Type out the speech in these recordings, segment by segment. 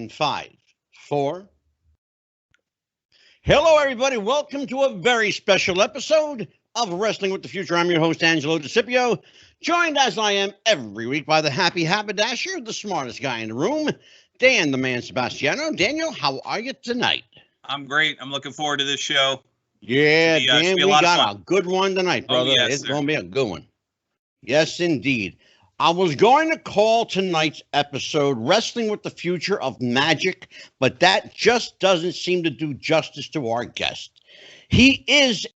in 5, 4. Hello, everybody. Welcome to a very special episode of Wrestling with the Future. I'm your host, Angelo DeCipio, joined as I am every week by the happy haberdasher, the smartest guy in the room, Dan the Man Sebastiano. Daniel, how are you tonight? I'm great. I'm looking forward to this show. Yeah, Dan, we got a good one tonight, brother. Oh, yes, it's going to be a good one. Yes, indeed. I was going to call tonight's episode Wrestling with the Future of Magic, but that just doesn't seem to do justice to our guest. He is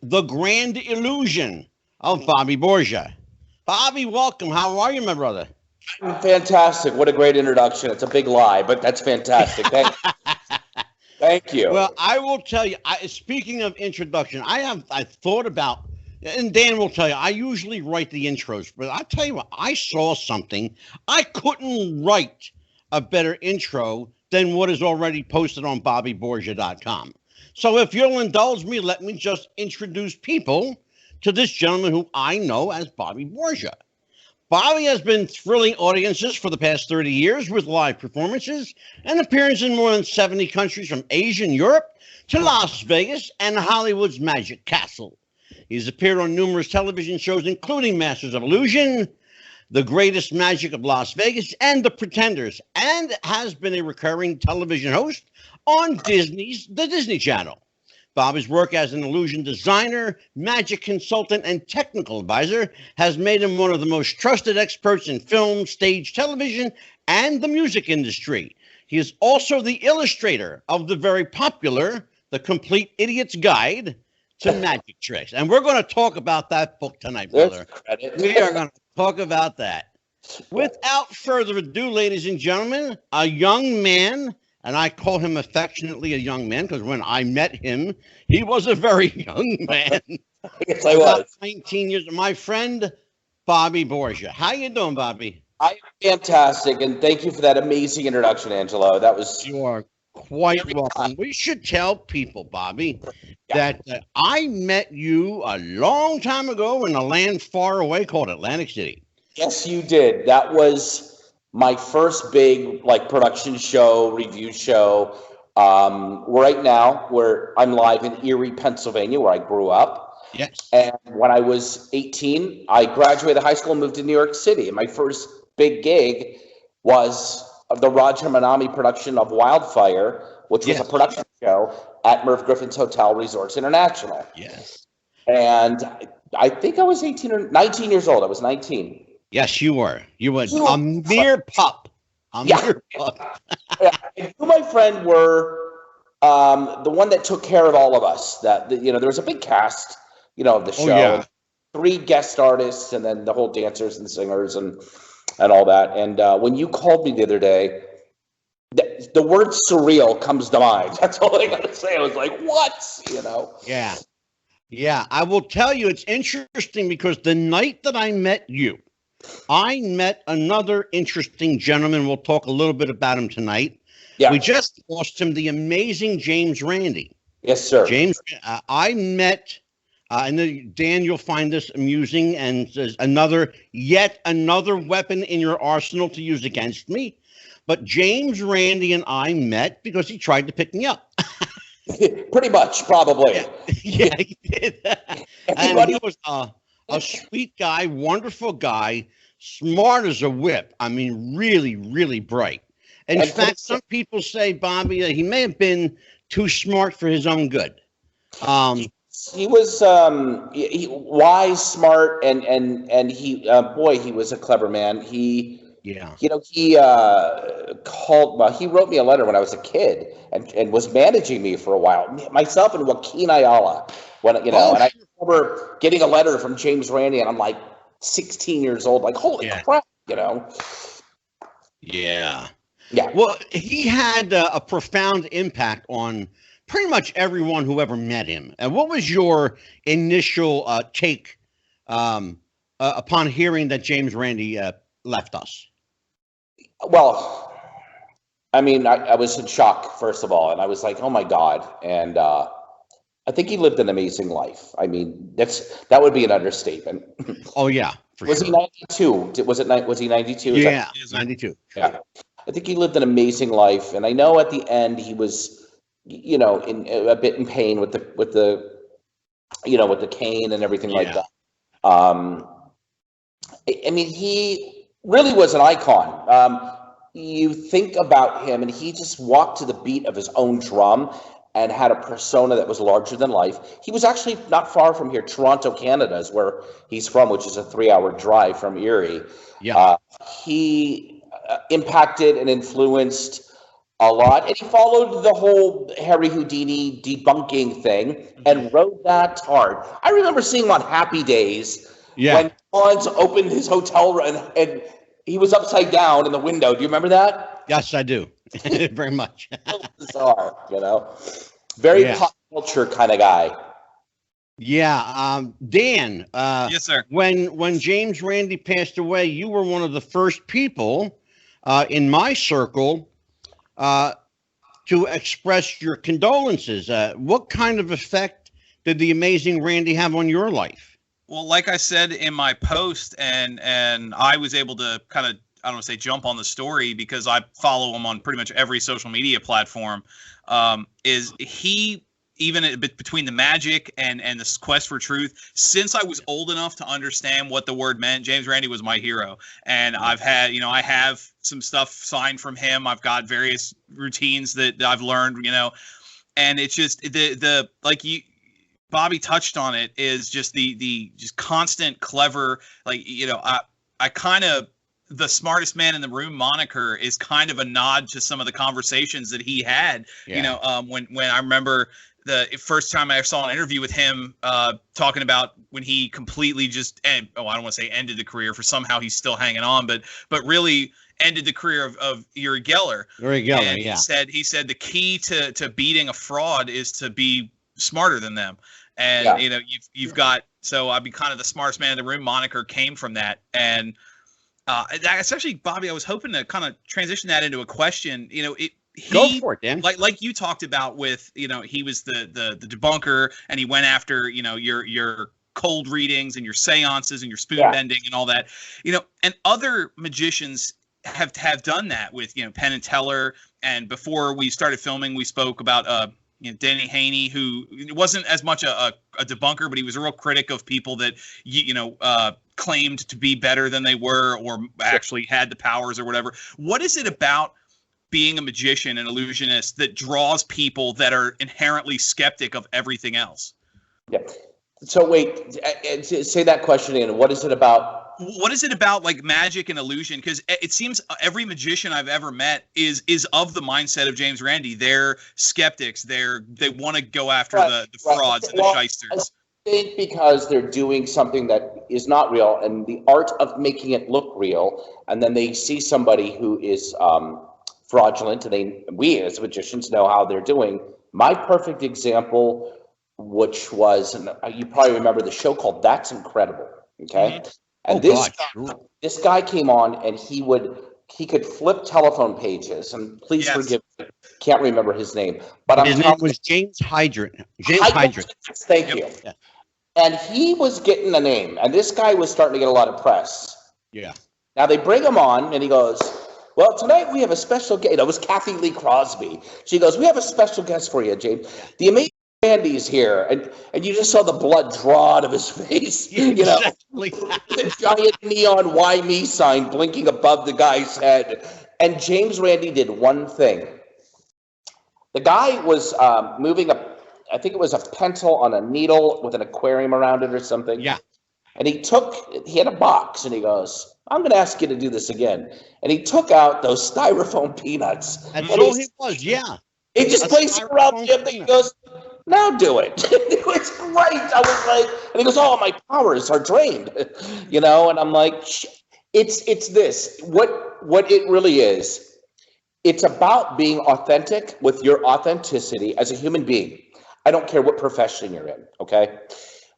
the grand illusion of Bobby Borgia. Bobby, welcome. How are you, my brother? Fantastic. What a great introduction. It's a big lie, but that's fantastic. Thank you. Well, I will tell you, speaking of introduction, I thought about, and Dan will tell you, I usually write the intros, but I'll tell you what, I saw something. I couldn't write a better intro than what is already posted on BobbyBorgia.com. So if you'll indulge me, let me just introduce people to this gentleman who I know as Bobby Borgia. Bobby has been thrilling audiences for the past 30 years with live performances and appearances in more than 70 countries from Asia and Europe to Las Vegas and Hollywood's Magic Castle. He's appeared on numerous television shows, including Masters of Illusion, The Greatest Magic of Las Vegas, and The Pretenders, and has been a recurring television host on The Disney Channel. Bobby's work as an illusion designer, magic consultant, and technical advisor has made him one of the most trusted experts in film, stage, television, and the music industry. He is also the illustrator of the very popular The Complete Idiot's Guide to Magic Tricks. And we're going to talk about that book tonight, brother. We are going to talk about that. Without further ado, ladies and gentlemen, a young man, and I call him affectionately a young man because when I met him, he was a very young man. Yes, I was. 19 years. My friend, Bobby Borgia. How you doing, Bobby? I'm fantastic, and thank you for that amazing introduction, Angelo. That was... You are quite welcome. We should tell people, Bobby, that I met you a long time ago in a land far away called Atlantic City. Yes, you did. That was my first big production show, review show. Right now, where I'm live in Erie, Pennsylvania, where I grew up. Yes. And when I was 18, I graduated high school and moved to New York City. And my first big gig was the Roger Manami production of Wildfire, which was a production show at Merv Griffin's Hotel Resorts International. Yes. And I think I was 18 or 19 years old. I was 19. Yes, you were. You were a mere pup. Mere pup. Yeah. And you, my friend, were the one that took care of all of us. There was a big cast, of the show. Oh, yeah. 3 guest artists, and then the whole dancers and singers and all that. And when you called me the other day, the word surreal comes to mind. That's all I got to say. I was like, what? Yeah. Yeah. I will tell you, it's interesting because the night that I met you, I met another interesting gentleman. We'll talk a little bit about him tonight. Yeah. We just lost him, the amazing James Randi. Yes, sir. James, I met... and Dan, you'll find this amusing, and there's yet another weapon in your arsenal to use against me. But James Randi and I met because he tried to pick me up. Pretty much, probably. Yeah, he did. And he was a sweet guy, wonderful guy, smart as a whip. I mean, really, really bright. In fact, some people say, Bobby, that he may have been too smart for his own good. He was wise, smart, and he he was a clever man. He wrote me a letter when I was a kid and was managing me for a while. Myself and Joaquin Ayala, and I remember getting a letter from James Randi, and I'm like 16 years old, like holy crap, Yeah. Well, he had a profound impact on pretty much everyone who ever met him. And what was your initial take upon hearing that James Randi left us? Well, I mean, I was in shock, first of all, and I was like, oh my God. And I think he lived an amazing life. I mean, that would be an understatement. Oh, yeah. Was he 92? Was he 92? Yeah, 92. Yeah. I think he lived an amazing life, and I know at the end he was, in a bit in pain with the cane and everything like that. I mean, he really was an icon. You think about him, and he just walked to the beat of his own drum and had a persona that was larger than life. He was actually not far from here. Toronto, Canada is where he's from, which is a 3-hour drive from Erie. He impacted and influenced a lot, and he followed the whole Harry Houdini debunking thing and rode that hard. I remember seeing him on Happy Days when Rollins opened his hotel room and he was upside down in the window. Do you remember that? Yes, I do. Very much. Bizarre, very pop culture kind of guy. Yeah, Dan. Yes, sir. When James Randi passed away, you were one of the first people in my circle to express your condolences. What kind of effect did the amazing Randi have on your life? Well, like I said in my post, and I was able to kind of, I don't want to say jump on the story because I follow him on pretty much every social media platform. Is he, even between the magic and this quest for truth, since I was old enough to understand what the word meant, James Randi was my hero. And I've had, I have some stuff signed from him. I've got various routines that I've learned, and it's just the like Bobby touched on it, is just the just constant clever, I kind of, the smartest man in the room moniker is kind of a nod to some of the conversations that he had. When I remember the first time I saw an interview with him talking about when he completely just I don't want to say ended the career, for somehow he's still hanging on, but really ended the career of Uri Geller. And he said the key to beating a fraud is to be smarter than them. And you've got, so I'd be kind of the smartest man in the room moniker came from that. And that's actually, Bobby, I was hoping to kind of transition that into a question. Go for it, Dan. Like you talked about with, he was the debunker, and he went after, your cold readings and your seances and your spoon bending and all that, and other magicians have done that with, Penn and Teller. And before we started filming, we spoke about, Denny Haney, who wasn't as much a debunker, but he was a real critic of people that, claimed to be better than they were, or actually had the powers or whatever. What is it about being a magician and illusionist that draws people that are inherently skeptic of everything else? Yeah. So wait, say that question again. What is it about? What is it about, like, magic and illusion? Because it seems every magician I've ever met is of the mindset of James Randi. They're skeptics. They want to go after the frauds and the shysters. I think because they're doing something that is not real, and the art of making it look real, and then they see somebody who is fraudulent, and we as magicians know how they're doing. My perfect example, which was, and you probably remember the show called That's Incredible. Okay. Mm-hmm. And this guy came on, and he could flip telephone pages, and please forgive me, can't remember his name, but his name was James Hydrant. Thank you. Yeah. And he was getting a name, and this guy was starting to get a lot of press. Yeah. Now they bring him on, and he goes, "Well, tonight we have a special guest." It was Kathy Lee Crosby. She goes, "We have a special guest for you, James. The amazing Randy's here," and you just saw the blood draw out of his face. Exactly. The giant neon "Why Me" sign blinking above the guy's head. And James Randi did one thing. The guy was moving I think it was a pencil on a needle with an aquarium around it or something. Yeah. And he had a box, and he goes, "I'm going to ask you to do this again." And he took out those styrofoam peanuts. That's all he was, yeah. He just placed it around Jim, and he goes, "Now do it." It was great. I was like, and he goes, "Oh, my powers are drained," and I'm like, it's this. What it really is, it's about being authentic with your authenticity as a human being. I don't care what profession you're in, okay?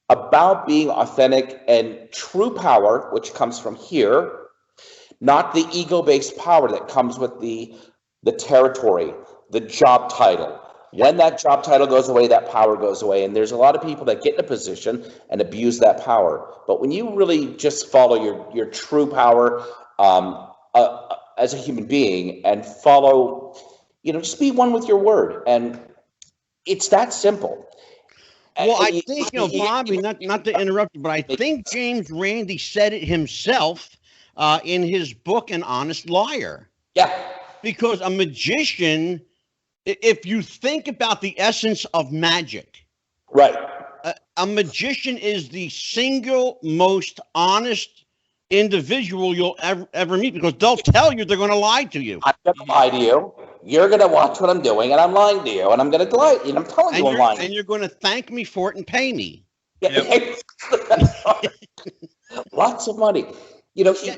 About being authentic and true power, which comes from here, not the ego-based power that comes with the territory, the job title. When that job title goes away, that power goes away. And there's a lot of people that get in a position and abuse that power. But when you really just follow your true power, as a human being and follow, just be one with your word. And it's that simple. Well, I think, Bobby, not to interrupt you, but I think James Randi said it himself in his book, An Honest Liar. Yeah. Because a magician, if you think about the essence of magic, right, a magician is the single most honest individual you'll ever meet, because they'll tell you they're going to lie to you. I'm going to lie to you. You're going to watch what I'm doing, and I'm lying to you, and I'm going to lie. And I'm telling you I'm lying. And you're going to thank me for it and pay me. Yep. Lots of money.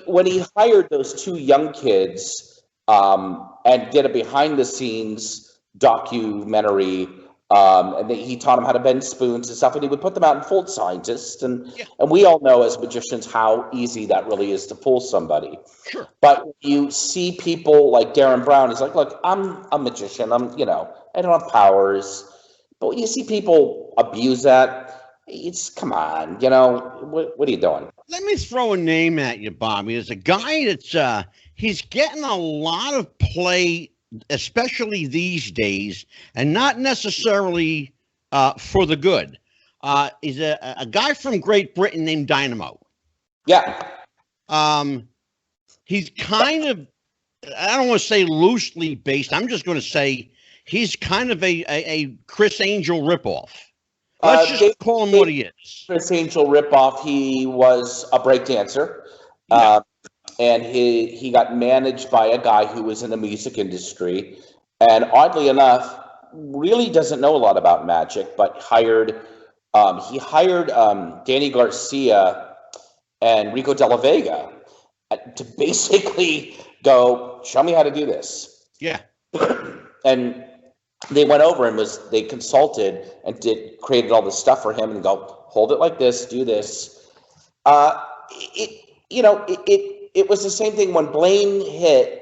When he hired those two young kids and did a behind-the-scenes documentary, and he taught them how to bend spoons and stuff, and he would put them out in Fooled Scientists, and we all know as magicians how easy that really is to fool somebody. Sure. But you see people like Darren Brown, he's like, look, I'm a magician, I don't have powers. But when you see people abuse that, come on, what are you doing? Let me throw a name at you, Bobby. There's a guy that's he's getting a lot of play, especially these days, and not necessarily for the good. He's a guy from Great Britain named Dynamo. Yeah. He's kind of, I don't want to say loosely based. I'm just going to say he's kind of a Chris Angel ripoff. Let's just call him what he is. Chris Angel ripoff. He was a breakdancer. And he got managed by a guy who was in the music industry, and oddly enough, really doesn't know a lot about magic, but he hired Danny Garcia and Rico de la Vega to basically go, show me how to do this. Yeah. And they went over and they consulted and created all this stuff for him and go, hold it like this, do this. It was the same thing when Blaine hit.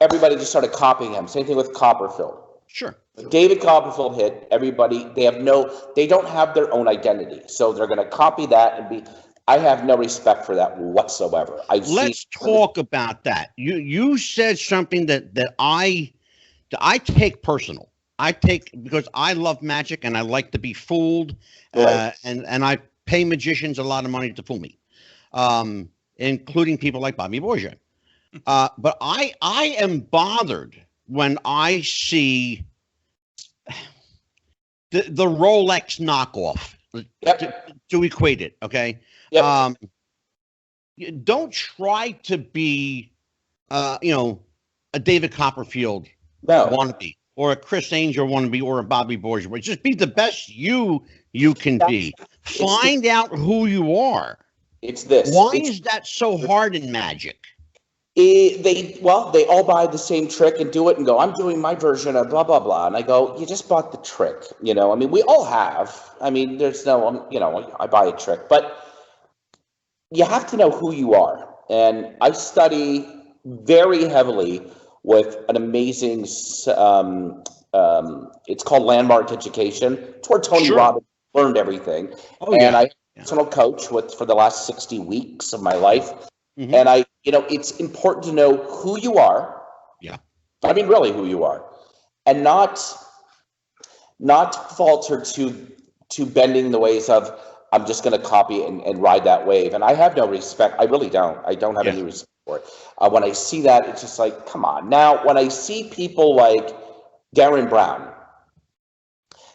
Everybody just started copying him. Same thing with Copperfield. Sure. When David Copperfield hit, everybody, they don't have their own identity. So they're going to copy that and I have no respect for that whatsoever. Let's talk about that. You said something that I take personal. I take, because I love magic and I like to be fooled, right. and I pay magicians a lot of money to fool me. Including people like Bobby Borgia. But I am bothered when I see the Rolex knockoff, to equate it, okay? Yep. Don't try to be, a David Copperfield wannabe, or a Chris Angel wannabe, or a Bobby Borgia. But just be the best you can be. Find out who you are. It's this. Why is that so hard in magic? They all buy the same trick and do it and go, I'm doing my version of blah, blah, blah. And I go, you just bought the trick. We all have. There's no, I buy a trick. But you have to know who you are. And I study very heavily with an amazing, it's called Landmark Education. It's where Tony Robbins learned everything. I personal coach for the last 60 weeks of my life. Mm-hmm. And it's important to know who you are. Yeah. Really who you are, and not falter to bending the ways of, I'm just going to copy and ride that wave. And I have no respect. I really don't. I don't have any respect for it. When I see that, it's just like, come on. Now, when I see people like Darren Brown,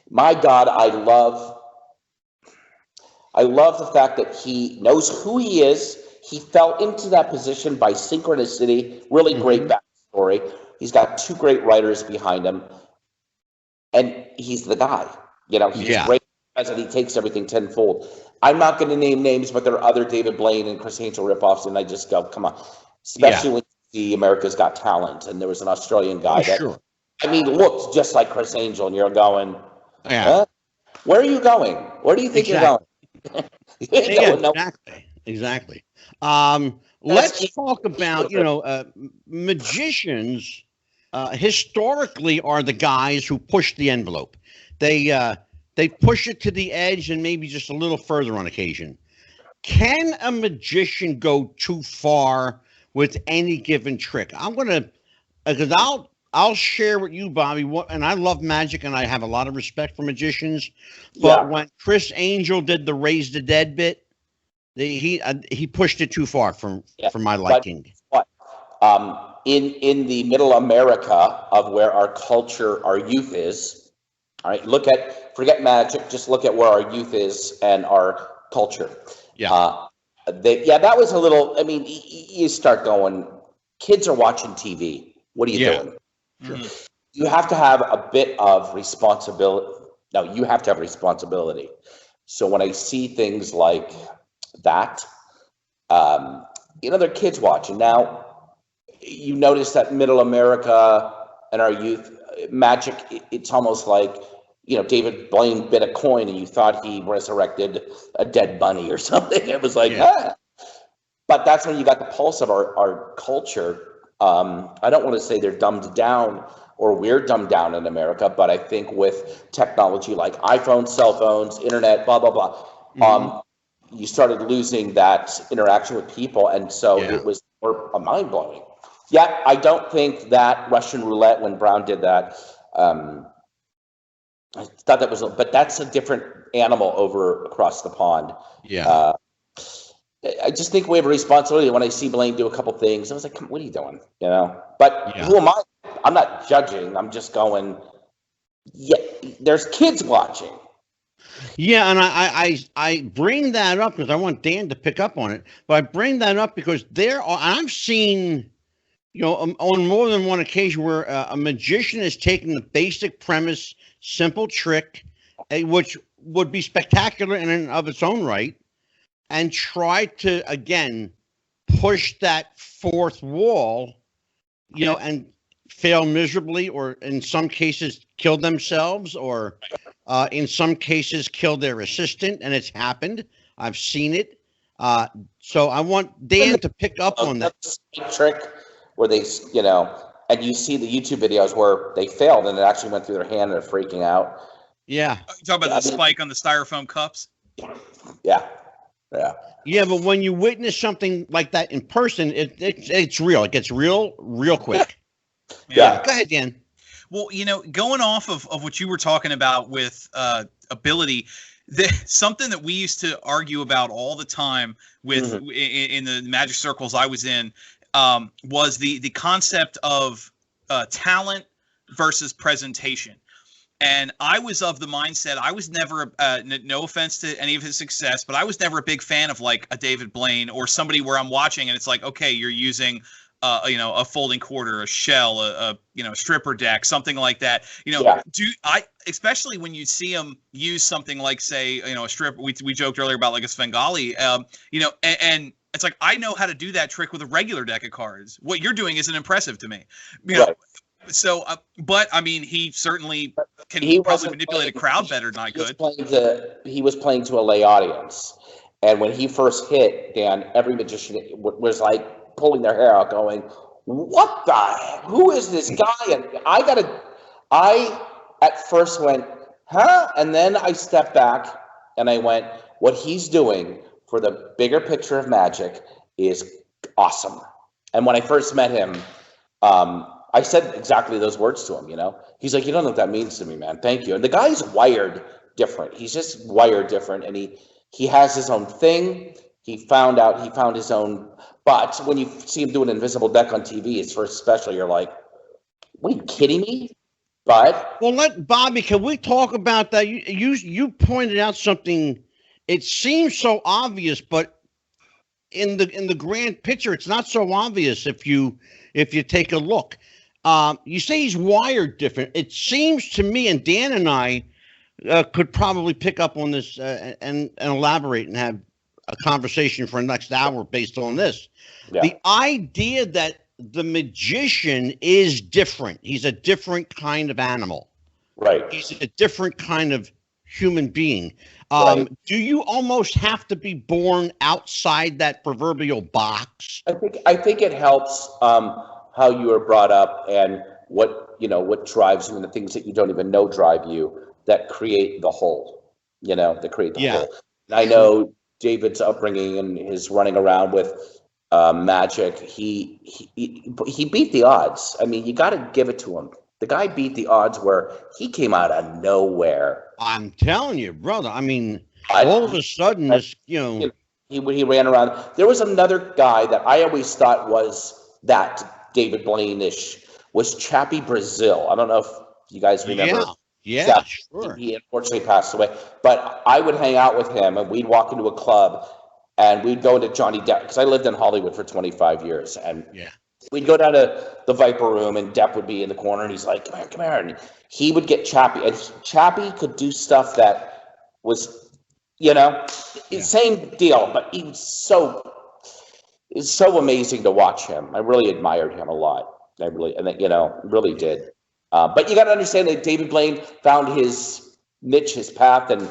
my God, I love the fact that he knows who he is. He fell into that position by synchronicity. Really great backstory. He's got two great writers behind him, and he's the guy. He's great as he takes everything tenfold. I'm not going to name names, but there are other David Blaine and Chris Angel ripoffs, and I just go, come on. Especially when you see America's Got Talent, and there was an Australian guy looked just like Chris Angel, and you're going, where are you going? Where do you think you're going? Exactly. Let's talk about, magicians historically are the guys who push the envelope. They push it to the edge and maybe just a little further on occasion. Can a magician go too far with any given trick. I'm gonna because I'll share with you, Bobby. And I love magic, and I have a lot of respect for magicians. But when Chris Angel did the raise the dead bit, he pushed it too far for my liking. But in the middle America of where our culture, our youth is, all right. Forget magic. Just look at where our youth is and our culture. Yeah. That was a little. I mean, you start going. Kids are watching TV. What are you doing? Mm-hmm. You have to have a bit of responsibility. No, you have to have responsibility. So when I see things like that, they're kids watching. Now, you notice that middle America and our youth, magic, it's almost like, David Blaine bit a coin and you thought he resurrected a dead bunny or something. It was like, But that's when you got the pulse of our culture. I don't want to say they're dumbed down or we're dumbed down in America, but I think with technology like iPhones, cell phones, internet, blah, blah, blah, you started losing that interaction with people. And so it was more mind-blowing. Yeah, I don't think that Russian roulette, when Brown did that, I thought that was, but that's a different animal over across the pond. Yeah. I just think we have a responsibility. When I see Blaine do a couple things, I was like, what are you doing? But who am I? I'm not judging. I'm just going, there's kids watching. Yeah, and I bring that up because I want Dan to pick up on it. But I bring that up because I've seen, on more than one occasion where a magician has taken the basic premise, simple trick, which would be spectacular in and of its own right, and try to, again, push that fourth wall, and fail miserably, or in some cases kill themselves, or in some cases kill their assistant, and it's happened. I've seen it. So I want Dan to pick up on that. Trick where they, and you see the YouTube videos where they failed and it actually went through their hand and they're freaking out. Yeah. You talk about the spike on the styrofoam cups? Yeah. Yeah, but when you witness something like that in person, it's real. It gets real quick. Yeah. Go ahead, Dan. Well, going off of what you were talking about with ability, something that we used to argue about all the time with in the magic circles I was in was the concept of talent versus presentation. And I was of the mindset, I was never, no offense to any of his success, but I was never a big fan of like a David Blaine or somebody where I'm watching and it's like, okay, you're using, a folding quarter, a shell, a stripper deck, something like that. Especially when you see him use something like, say, a strip. We joked earlier about like a Svengali, and it's like, I know how to do that trick with a regular deck of cards. What you're doing isn't impressive to me. So, but I mean, he certainly can probably manipulate a crowd better than I could. He was playing to a lay audience. And when he first hit, Dan, every magician was like pulling their hair out going, what the heck? Who is this guy? And I at first went, huh? And then I stepped back and I went, what he's doing for the bigger picture of magic is awesome. And when I first met him, I said exactly those words to him, He's like, you don't know what that means to me, man. Thank you. And the guy's wired different. He's just wired different. And he has his own thing. He found his own. But when you see him do an invisible deck on TV, his first special, you're like, what, are you kidding me? But Bobby, can we talk about that? You pointed out something. It seems so obvious, but in the grand picture, it's not so obvious if you take a look. You say he's wired different. It seems to me, and Dan and I could probably pick up on this and elaborate and have a conversation for the next hour based on this. Yeah. The idea that the magician is different. He's a different kind of animal. Right. He's a different kind of human being. Right. Do you almost have to be born outside that proverbial box? I think it helps how you were brought up and what drives you and the things that you don't even know drive you that create the whole. That create the whole. And I know David's upbringing and his running around with magic. He beat the odds. I mean, you got to give it to him. The guy beat the odds where he came out of nowhere. I'm telling you, brother. I mean, all of a sudden, this, he ran around. There was another guy that I always thought was that David Blaine-ish, was Chappie Brazil. I don't know if you guys remember. Yeah, sure. He unfortunately passed away. But I would hang out with him, and we'd walk into a club, and we'd go into Johnny Depp, because I lived in Hollywood for 25 years. And we'd go down to the Viper Room, and Depp would be in the corner, and he's like, come here. And he would get Chappie. And Chappie could do stuff that was, same deal. But he was so amazing to watch him. I really admired him a lot. I really did. But you got to understand that David Blaine found his niche, his path, and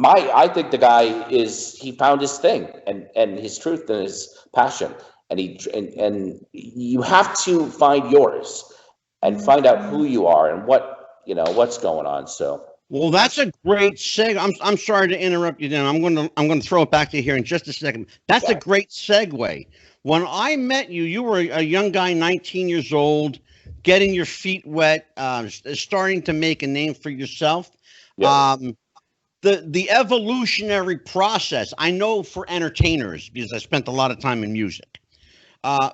I think the guy he found his thing and his truth and his passion, and you have to find yours and find out who you are and what's going on. So. Well, that's a great segue. I'm sorry to interrupt you. Then I'm going to throw it back to here in just a second. That's a great segue. When I met you, you were a young guy, 19 years old, getting your feet wet, starting to make a name for yourself. Yeah. The evolutionary process, I know for entertainers, because I spent a lot of time in music.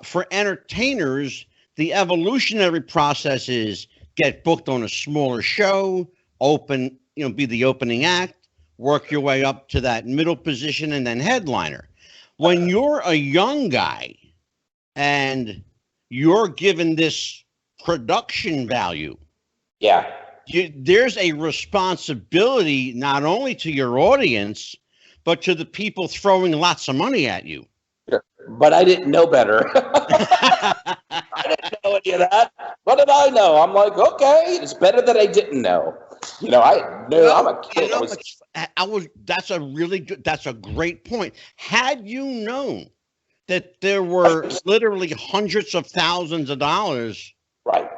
For entertainers, the evolutionary process is get booked on a smaller show, be the opening act, work your way up to that middle position, and then headliner. When you're a young guy and you're given this production value, there's a responsibility not only to your audience, but to the people throwing lots of money at you. But I didn't know better. I didn't know any of that. What did I know? I'm like, okay, it's better that I didn't know. I knew I'm a kid. That's a really good. That's a great point. Had you known that there were literally hundreds of thousands of dollars, right,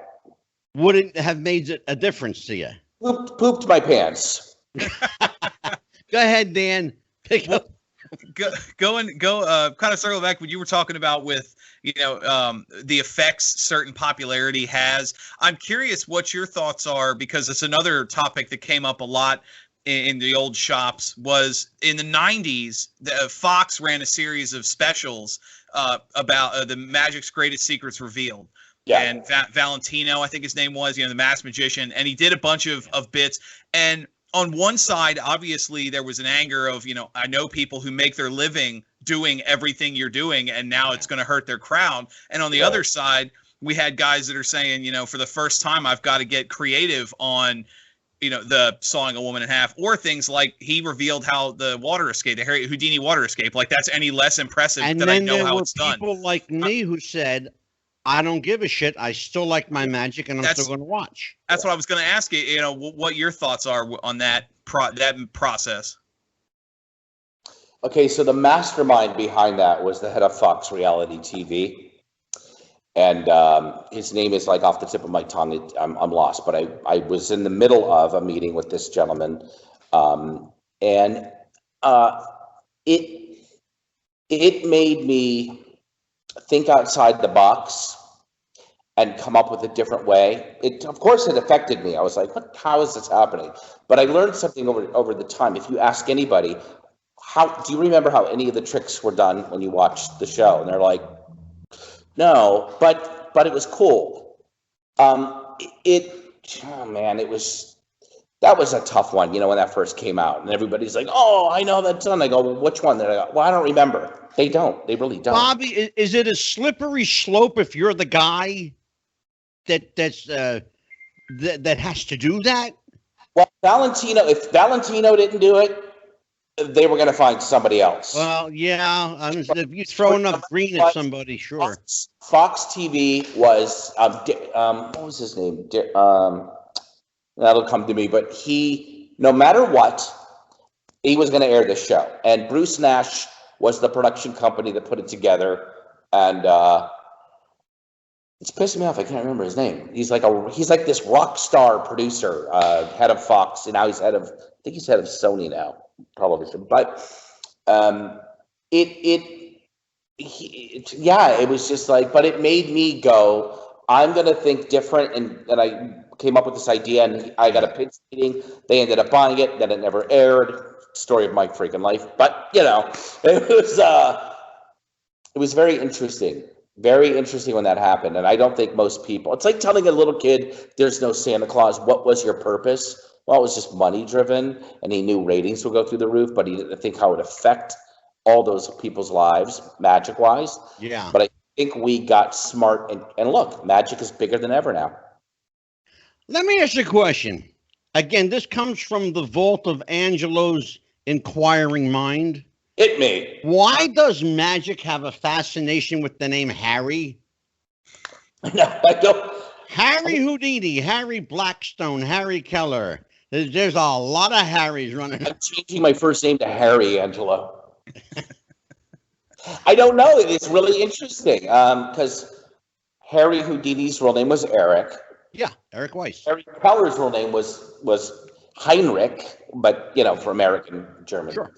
would it have made a difference to you? Pooped my pants. Go ahead, Dan. Pick up. Kind of circle back what you were talking about with the effects certain popularity has. I'm curious what your thoughts are, because it's another topic that came up a lot in the old shops. Was in the 90s, Fox ran a series of specials about the Magic's Greatest Secrets Revealed. Yeah. And Valentino, I think his name was, the masked magician, and he did a bunch of bits. And on one side, obviously, there was an anger of, I know people who make their living doing everything you're doing, and now it's going to hurt their crowd. And on the other side, we had guys that are saying, for the first time, I've got to get creative on, the sawing a woman in half, or things like he revealed how the water escape, the Harry Houdini water escape, like that's any less impressive that I know how it's done. And then there were people like me who said, I don't give a shit. I still like my magic, and I'm still going to watch. That's what I was going to ask you. What your thoughts are on that process. Okay, so the mastermind behind that was the head of Fox Reality TV, and his name is like off the tip of my tongue. I'm lost, but I was in the middle of a meeting with this gentleman, and it made me think outside the box and come up with a different way. Of course, it affected me. I was like, how is this happening? But I learned something over the time. If you ask anybody, do you remember how any of the tricks were done when you watched the show? And they're like, no, but it was cool. That was a tough one, when that first came out. And everybody's like, oh, I know that's done. I go, well, which one? They're like, well, I don't remember. They don't. They really don't. Bobby, is it a slippery slope if you're the guy that has to do that? Well, if Valentino didn't do it, they were going to find somebody else. Well, yeah. If you throw enough green at somebody, sure. Fox TV was, what was his name? That'll come to me. But no matter what, he was going to air this show. And Bruce Nash was the production company that put it together. And it's pissing me off. I can't remember his name. He's like this rock star producer, head of Fox. And now I think he's head of Sony now, television. But yeah, it was just like, but it made me go, I'm going to think different. And I came up with this idea, and I got a pitch meeting. They ended up buying it. Then it never aired. Story of my freaking life. But, it was very interesting. Very interesting when that happened. And I don't think most people, it's like telling a little kid, there's no Santa Claus. What was your purpose? Well, it was just money driven, and he knew ratings would go through the roof, but he didn't think how it would affect all those people's lives, magic wise. Yeah. But I think we got smart, and look, magic is bigger than ever now. Let me ask you a question. Again, this comes from the vault of Angelo's inquiring mind. Hit me. Why does magic have a fascination with the name Harry? No, I don't. Harry Houdini, Harry Blackstone, Harry Keller. There's a lot of Harrys running. I'm changing my first name to Harry, Angelo. I don't know. It's really interesting because Harry Houdini's real name was Eric. Yeah, Eric Weiss. Harry Keller's real name was Heinrich, but for American German. Sure.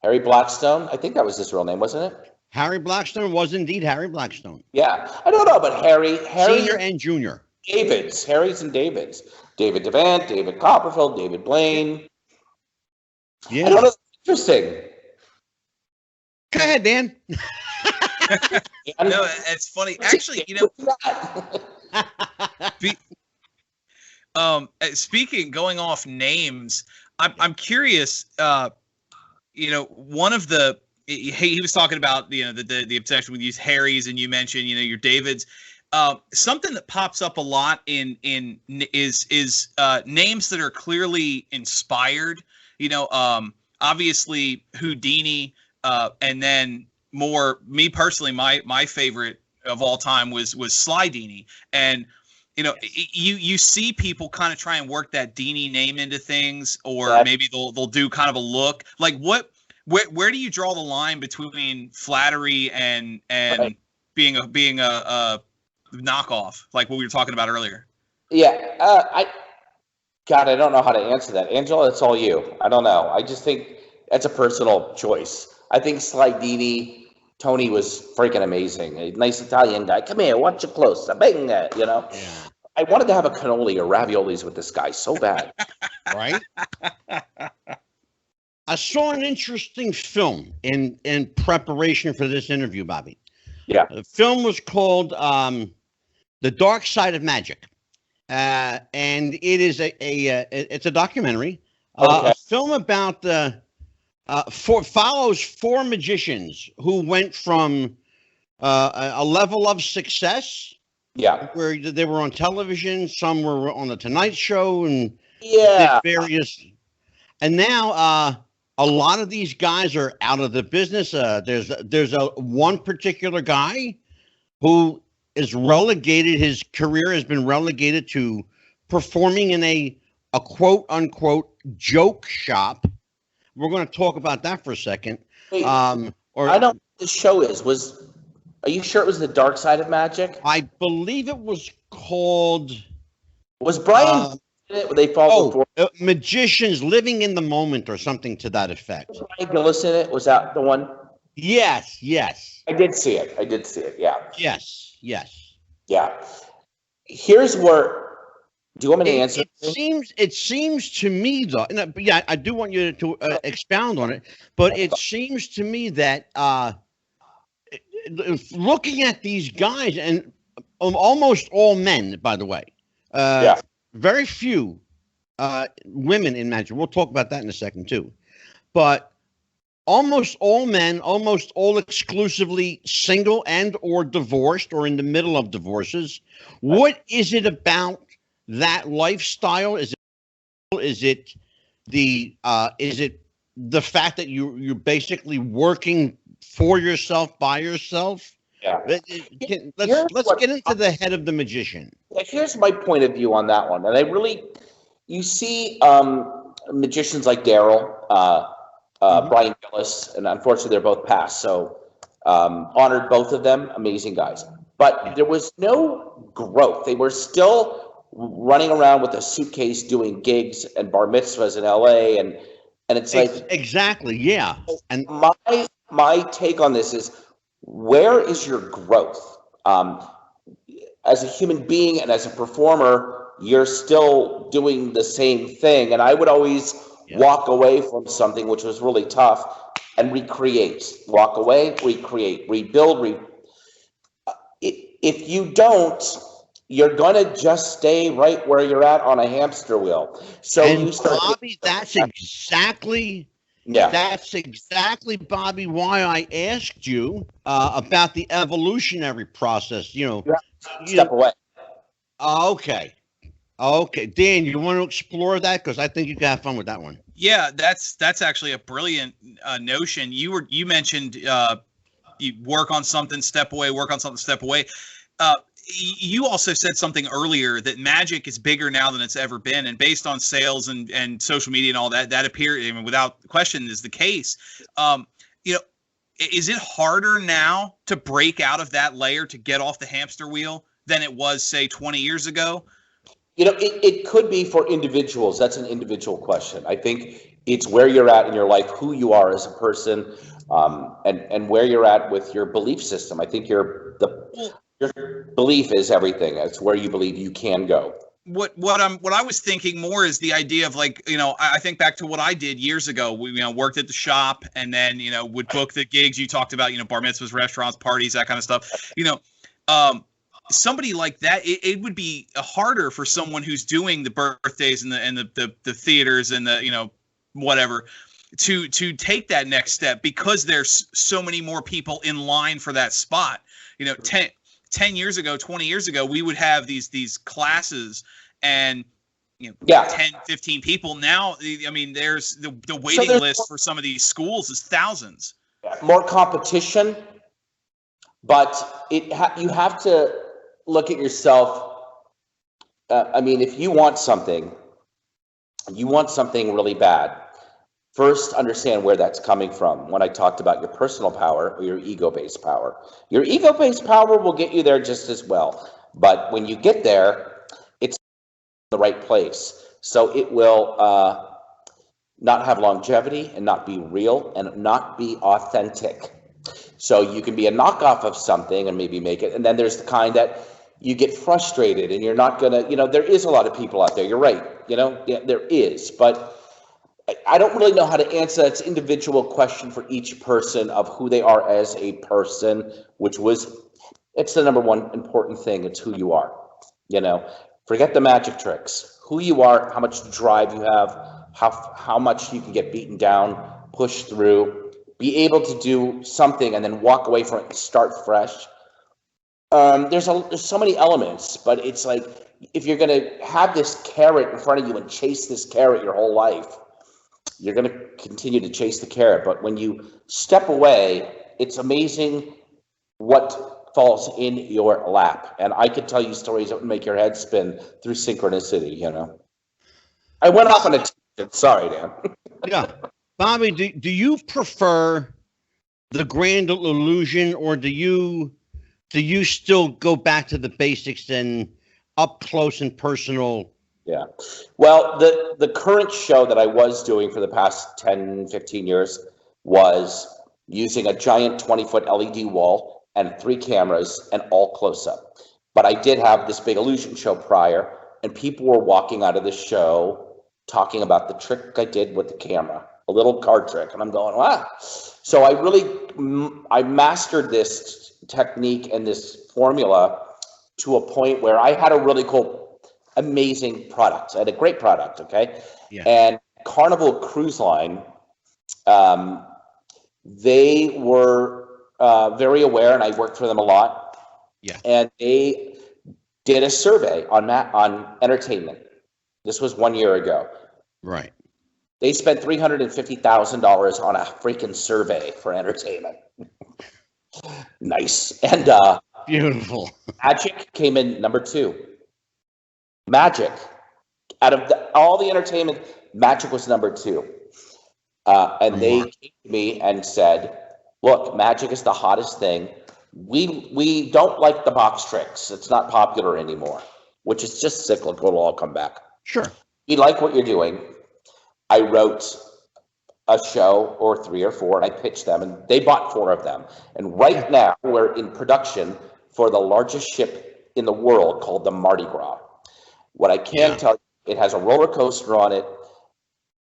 Harry Blackstone, I think that was his real name, wasn't it? Harry Blackstone was indeed Harry Blackstone. Yeah, I don't know, but Harry Senior and Junior. Harry's and Davids. David Devant, David Copperfield, David Blaine. Yeah. I don't know. Interesting. Go ahead, Dan. No, it's funny. Actually, speaking, going off names, I'm curious. One of the he was talking about the obsession with these Harrys, and you mentioned your Davids. Something that pops up a lot is names that are clearly inspired. Obviously Houdini, and then me personally, my favorite of all time was Sly Dini, and you see people kind of try and work that Dini name into things, or maybe they'll do kind of a look like where do you draw the line between flattery and right. being a knockoff, like what we were talking about earlier? Yeah, I don't know how to answer that, Angela. It's all you. I don't know. I just think that's a personal choice. I think Sly Dini, Tony was freaking amazing. A nice Italian guy. Come here, watch it close. Bang, Yeah. I wanted to have a cannoli or raviolis with this guy so bad. Right? I saw an interesting film in preparation for this interview, Bobby. Yeah. The film was called The Dark Side of Magic. And it is it's a documentary. Okay. A film about follows four magicians who went from a level of success, where they were on television, some were on the Tonight Show, and did various. And now a lot of these guys are out of the business. There's one particular guy who is relegated. His career has been relegated to performing in a quote unquote joke shop. We're going to talk about that for a second. Wait, I know what the show is. Are you sure it was The Dark Side of Magic? I believe it was called. Was Brian in it? They fall Magicians Living in the Moment or something to that effect. Was Brian Gillis in it? Was that the one? Yes. I did see it. Yeah. Yes. Yeah. Here's where. Do you want me to answer? It seems to me, though. Yeah, I do want you to expound on it. But it seems to me that looking at these guys, and almost all men, by the way, very few women in magic. We'll talk about that in a second too. But almost all men, almost all exclusively single and or divorced or in the middle of divorces. What is it about that lifestyle? Is it the fact that you're basically working for yourself, by yourself? Yeah. Let's get into the head of the magician. Here's my point of view on that one. And you see magicians like Daryl, Brian Gillis, and unfortunately they're both passed. So honored both of them, amazing guys. But there was no growth. They were still running around with a suitcase doing gigs and bar mitzvahs in LA, and it's like exactly, yeah. And my take on this is, where is your growth? As a human being and as a performer, you're still doing the same thing. And I would always walk away from something which was really tough and recreate. Walk away, recreate, rebuild. If you don't, you're gonna just stay right where you're at on a hamster wheel. So and you start. Bobby, that's exactly Bobby, why I asked you about the evolutionary process. Step away. Okay. Dan, you want to explore that? Because I think you can have fun with that one. Yeah, that's actually a brilliant notion. You mentioned you work on something, step away, work on something, step away. You also said something earlier that magic is bigger now than it's ever been, and based on sales and social media and all that appears, I mean, without question, is the case. Is it harder now to break out of that layer, to get off the hamster wheel, than it was, say, 20 years ago? It could be for individuals. That's an individual question. I think it's where you're at in your life, who you are as a person, and where you're at with your belief system. I think your belief is everything. It's where you believe you can go. What I was thinking more is the idea of, like, I think back to what I did years ago. We worked at the shop, and then would book the gigs you talked about, bar mitzvahs, restaurants, parties, that kind of stuff. Somebody like that, it would be harder for someone who's doing the birthdays and the theaters and the whatever to take that next step, because there's so many more people in line for that spot. 10 years ago, 20 years ago, we would have these classes and 10, 15 people. Now, I mean, there's the waiting list for some of these schools is thousands. More competition, but you have to look at yourself. I mean, if you want something really bad, first understand where that's coming from. When I talked about your personal power or your ego-based power, your ego-based power will get you there just as well. But when you get there, it's the right place. So it will not have longevity and not be real and not be authentic. So you can be a knockoff of something and maybe make it. And then there's the kind that you get frustrated and you're not going to, there is a lot of people out there. You're right. There is, but I don't really know how to answer that. It's an individual question for each person of who they are as a person, it's the number one important thing. It's who you are. Forget the magic tricks. Who you are, how much drive you have, how much you can get beaten down, push through, be able to do something and then walk away from it and start fresh. There's so many elements, but it's like, if you're going to have this carrot in front of you and chase this carrot your whole life, you're going to continue to chase the carrot. But when you step away, it's amazing what falls in your lap. And I could tell you stories that would make your head spin through synchronicity, I went off on a tangent. Sorry, Dan. Yeah. Bobby, do you prefer the grand illusion, or do you still go back to the basics and up close and personal? Yeah. Well, the current show that I was doing for the past 10, 15 years was using a giant 20-foot LED wall and 3 cameras and all close up. But I did have this big illusion show prior, and people were walking out of the show talking about the trick I did with the camera, a little card trick. And I'm going, wow. So I mastered this technique and this formula to a point where I had a really cool, amazing product. I had a great product, okay? Yeah. And Carnival Cruise Line, they were very aware, and I worked for them a lot. Yeah. And they did a survey on entertainment. This was 1 year ago. Right. They spent $350,000 on a freaking survey for entertainment. Nice. And beautiful. Magic came in number 2. Magic, out of all the entertainment, Magic was number 2. And they came to me and said, look, Magic is the hottest thing. We don't like the box tricks. It's not popular anymore, which is just cyclical. It'll all come back. Sure. We like what you're doing. I wrote a show or 3 or 4, and I pitched them, and they bought 4 of them. And right now, we're in production for the largest ship in the world called the Mardi Gras. What I can tell you, it has a roller coaster on it,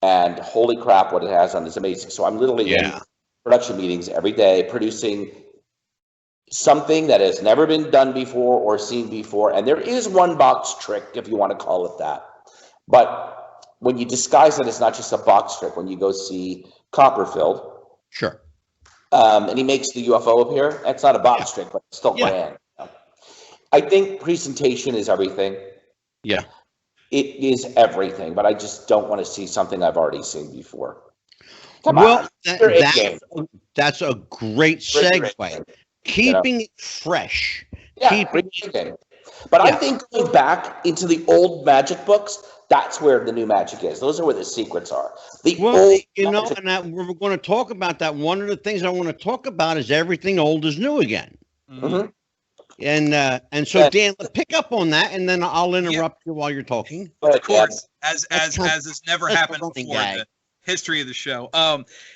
and holy crap, what it has on it is amazing. So I'm literally in production meetings every day producing something that has never been done before or seen before. And there is one box trick, if you want to call it that. But when you disguise it, it's not just a box trick. When you go see Copperfield, sure, and he makes the UFO appear, that's not a box trick, but it's still grand. I think presentation is everything. Yeah. It is everything, but I just don't want to see something I've already seen before. Come on. That's a great segue. Keeping it fresh. Yeah, but I think going back into the old magic books, that's where the new magic is. Those are where the secrets are. And we're going to talk about that. One of the things I want to talk about is everything old is new again. Mm-hmm. And so Dan, let's pick up on that, and then I'll interrupt you while you're talking. Of course, as has never happened before in the history of the show.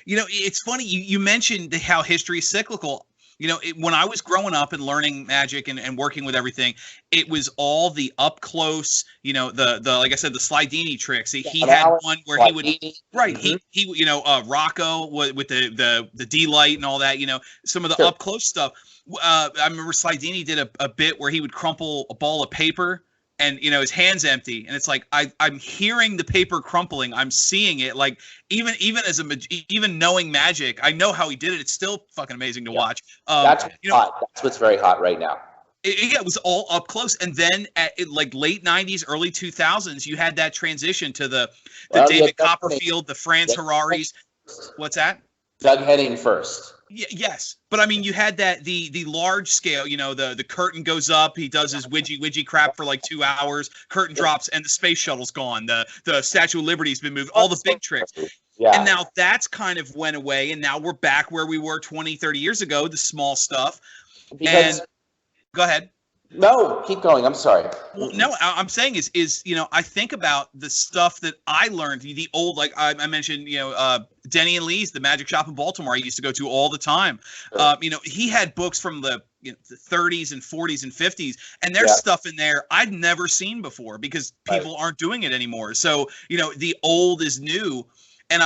It's funny you mentioned how history is cyclical. When I was growing up and learning magic and working with everything, it was all the up close, the like I said, the Slidini tricks. He had one where he would he Rocco with the D light and all that. Some of the up close stuff. I remember Slidini did a bit where he would crumple a ball of paper and his hand's empty, and it's like I'm hearing the paper crumpling. I'm seeing it. Like even even knowing magic, I know how he did it. It's still fucking amazing to watch. That's hot. That's what's very hot right now. It was all up close, and then at like late '90s, early 2000s, you had that transition to the David Copperfield, the Franz Hararis. What's that? Doug Henning first. Yes, but I mean, you had that the large scale. The curtain goes up. He does his widgy crap for like 2 hours. Curtain drops, and the space shuttle's gone. The Statue of Liberty's been moved. All the big tricks. Yeah. And now that's kind of went away, and now we're back where we were 20, 30 years ago. The small stuff. Go ahead. No, keep going. I'm sorry. Well, no, I'm saying is I think about the stuff that I learned, the old, like I mentioned, Denny and Lee's, the magic shop in Baltimore, I used to go to all the time. He had books from the 30s and 40s and 50s, and there's stuff in there I'd never seen before because people aren't doing it anymore. So, the old is new. And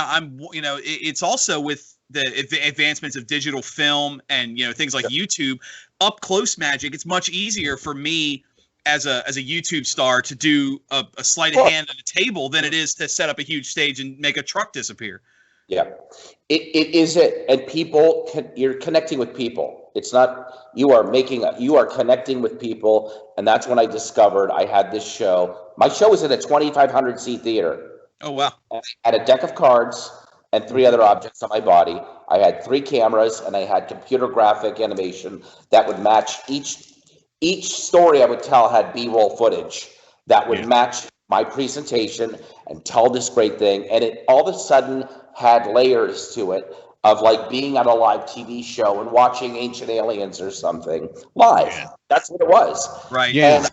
it's also with the advancements of digital film and things like YouTube, up close magic. It's much easier for me as a YouTube star to do a sleight of hand at a table than it is to set up a huge stage and make a truck disappear. Yeah, it is it, and you're connecting with people. It's not you are connecting with people, and that's when I discovered I had this show. My show was in a 2,500 seat theater. Oh wow! I had a deck of cards and 3 other objects on my body. I had 3 cameras, and I had computer graphic animation that would match each story I would tell had B-roll footage that would match my presentation and tell this great thing. And it all of a sudden had layers to it of like being on a live TV show and watching Ancient Aliens or something live. Yeah. That's what it was. Right. Yeah. And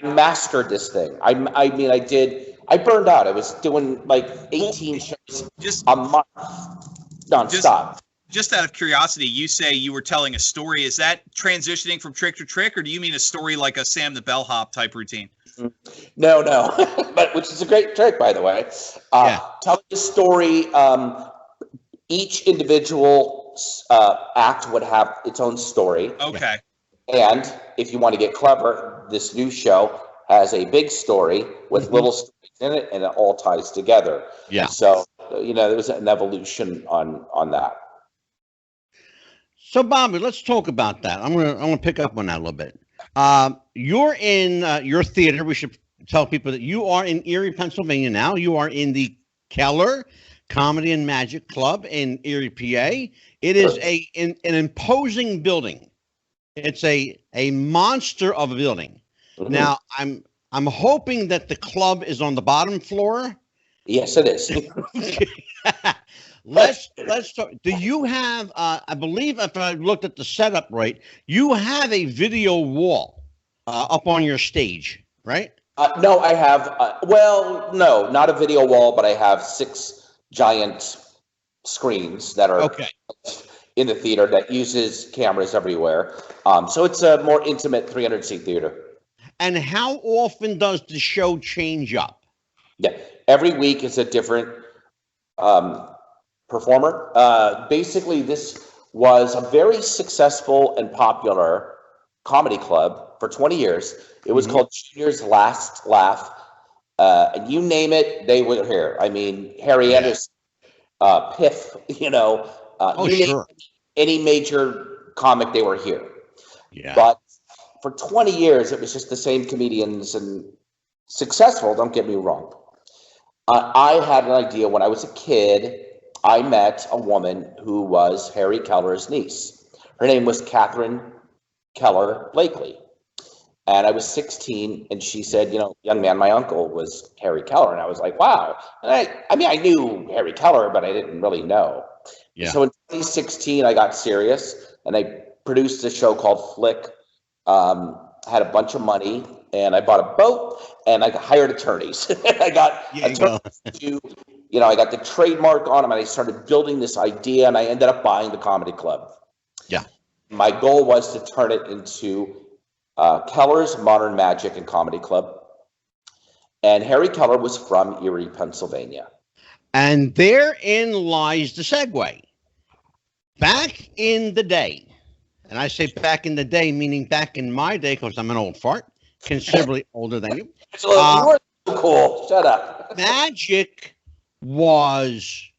I mastered this thing. I burned out. I was doing like 18 shows a month nonstop. Just out of curiosity, you say you were telling a story. Is that transitioning from trick to trick, or do you mean a story like a Sam the Bellhop type routine? No, but which is a great trick, by the way. Telling a story, each individual act would have its own story. Okay. And if you want to get clever, this new show has a big story with little stories in it, and it all ties together. Yeah. So, there was an evolution on that. So, Bobby, let's talk about that. I'm gonna pick up on that a little bit. You're in your theater. We should tell people that you are in Erie, Pennsylvania now. You are in the Keller Comedy and Magic Club in Erie, PA. It is an imposing building. It's a monster of a building. Mm-hmm. Now, I'm hoping that the club is on the bottom floor. Yes, it is. Let's talk. Do you have? I believe if I looked at the setup right, you have a video wall up on your stage, right? No, I have. No, not a video wall, but I have 6 giant screens that are Okay. in the theater that uses cameras everywhere. So it's a more intimate 300-seat theater. And how often does the show change up? Yeah, every week is a different performer. Basically, this was a very successful and popular comedy club for 20 years. It was called Junior's Last Laugh. And you name it, they were here. I mean, Harry Anderson, Piff, you know, Sure. Any major comic, they were here. Yeah. But for 20 years, it was just the same comedians and successful, don't get me wrong. I had an idea when I was a kid. I met a woman who was Harry Keller's niece. Her name was Catherine Keller Blakely. And I was 16, and she said, you know, young man, my uncle was Harry Keller. And I was like, wow. And I mean, I knew Harry Keller, but I didn't really know. Yeah. So in 2016, I got serious, and I produced a show called Flick. Had a bunch of money, and I bought a boat, and I hired attorneys. I got attorneys to, you know, I got the trademark on them, and I started building this idea, and I ended up buying the comedy club. Yeah. My goal was to turn it into Keller's Modern Magic and Comedy Club. And Harry Keller was from Erie, Pennsylvania. And therein lies the segue. Back in the day, and I say back in the day, meaning back in my day, because I'm an old fart, considerably older than you. So you were so cool. Shut up. Magic was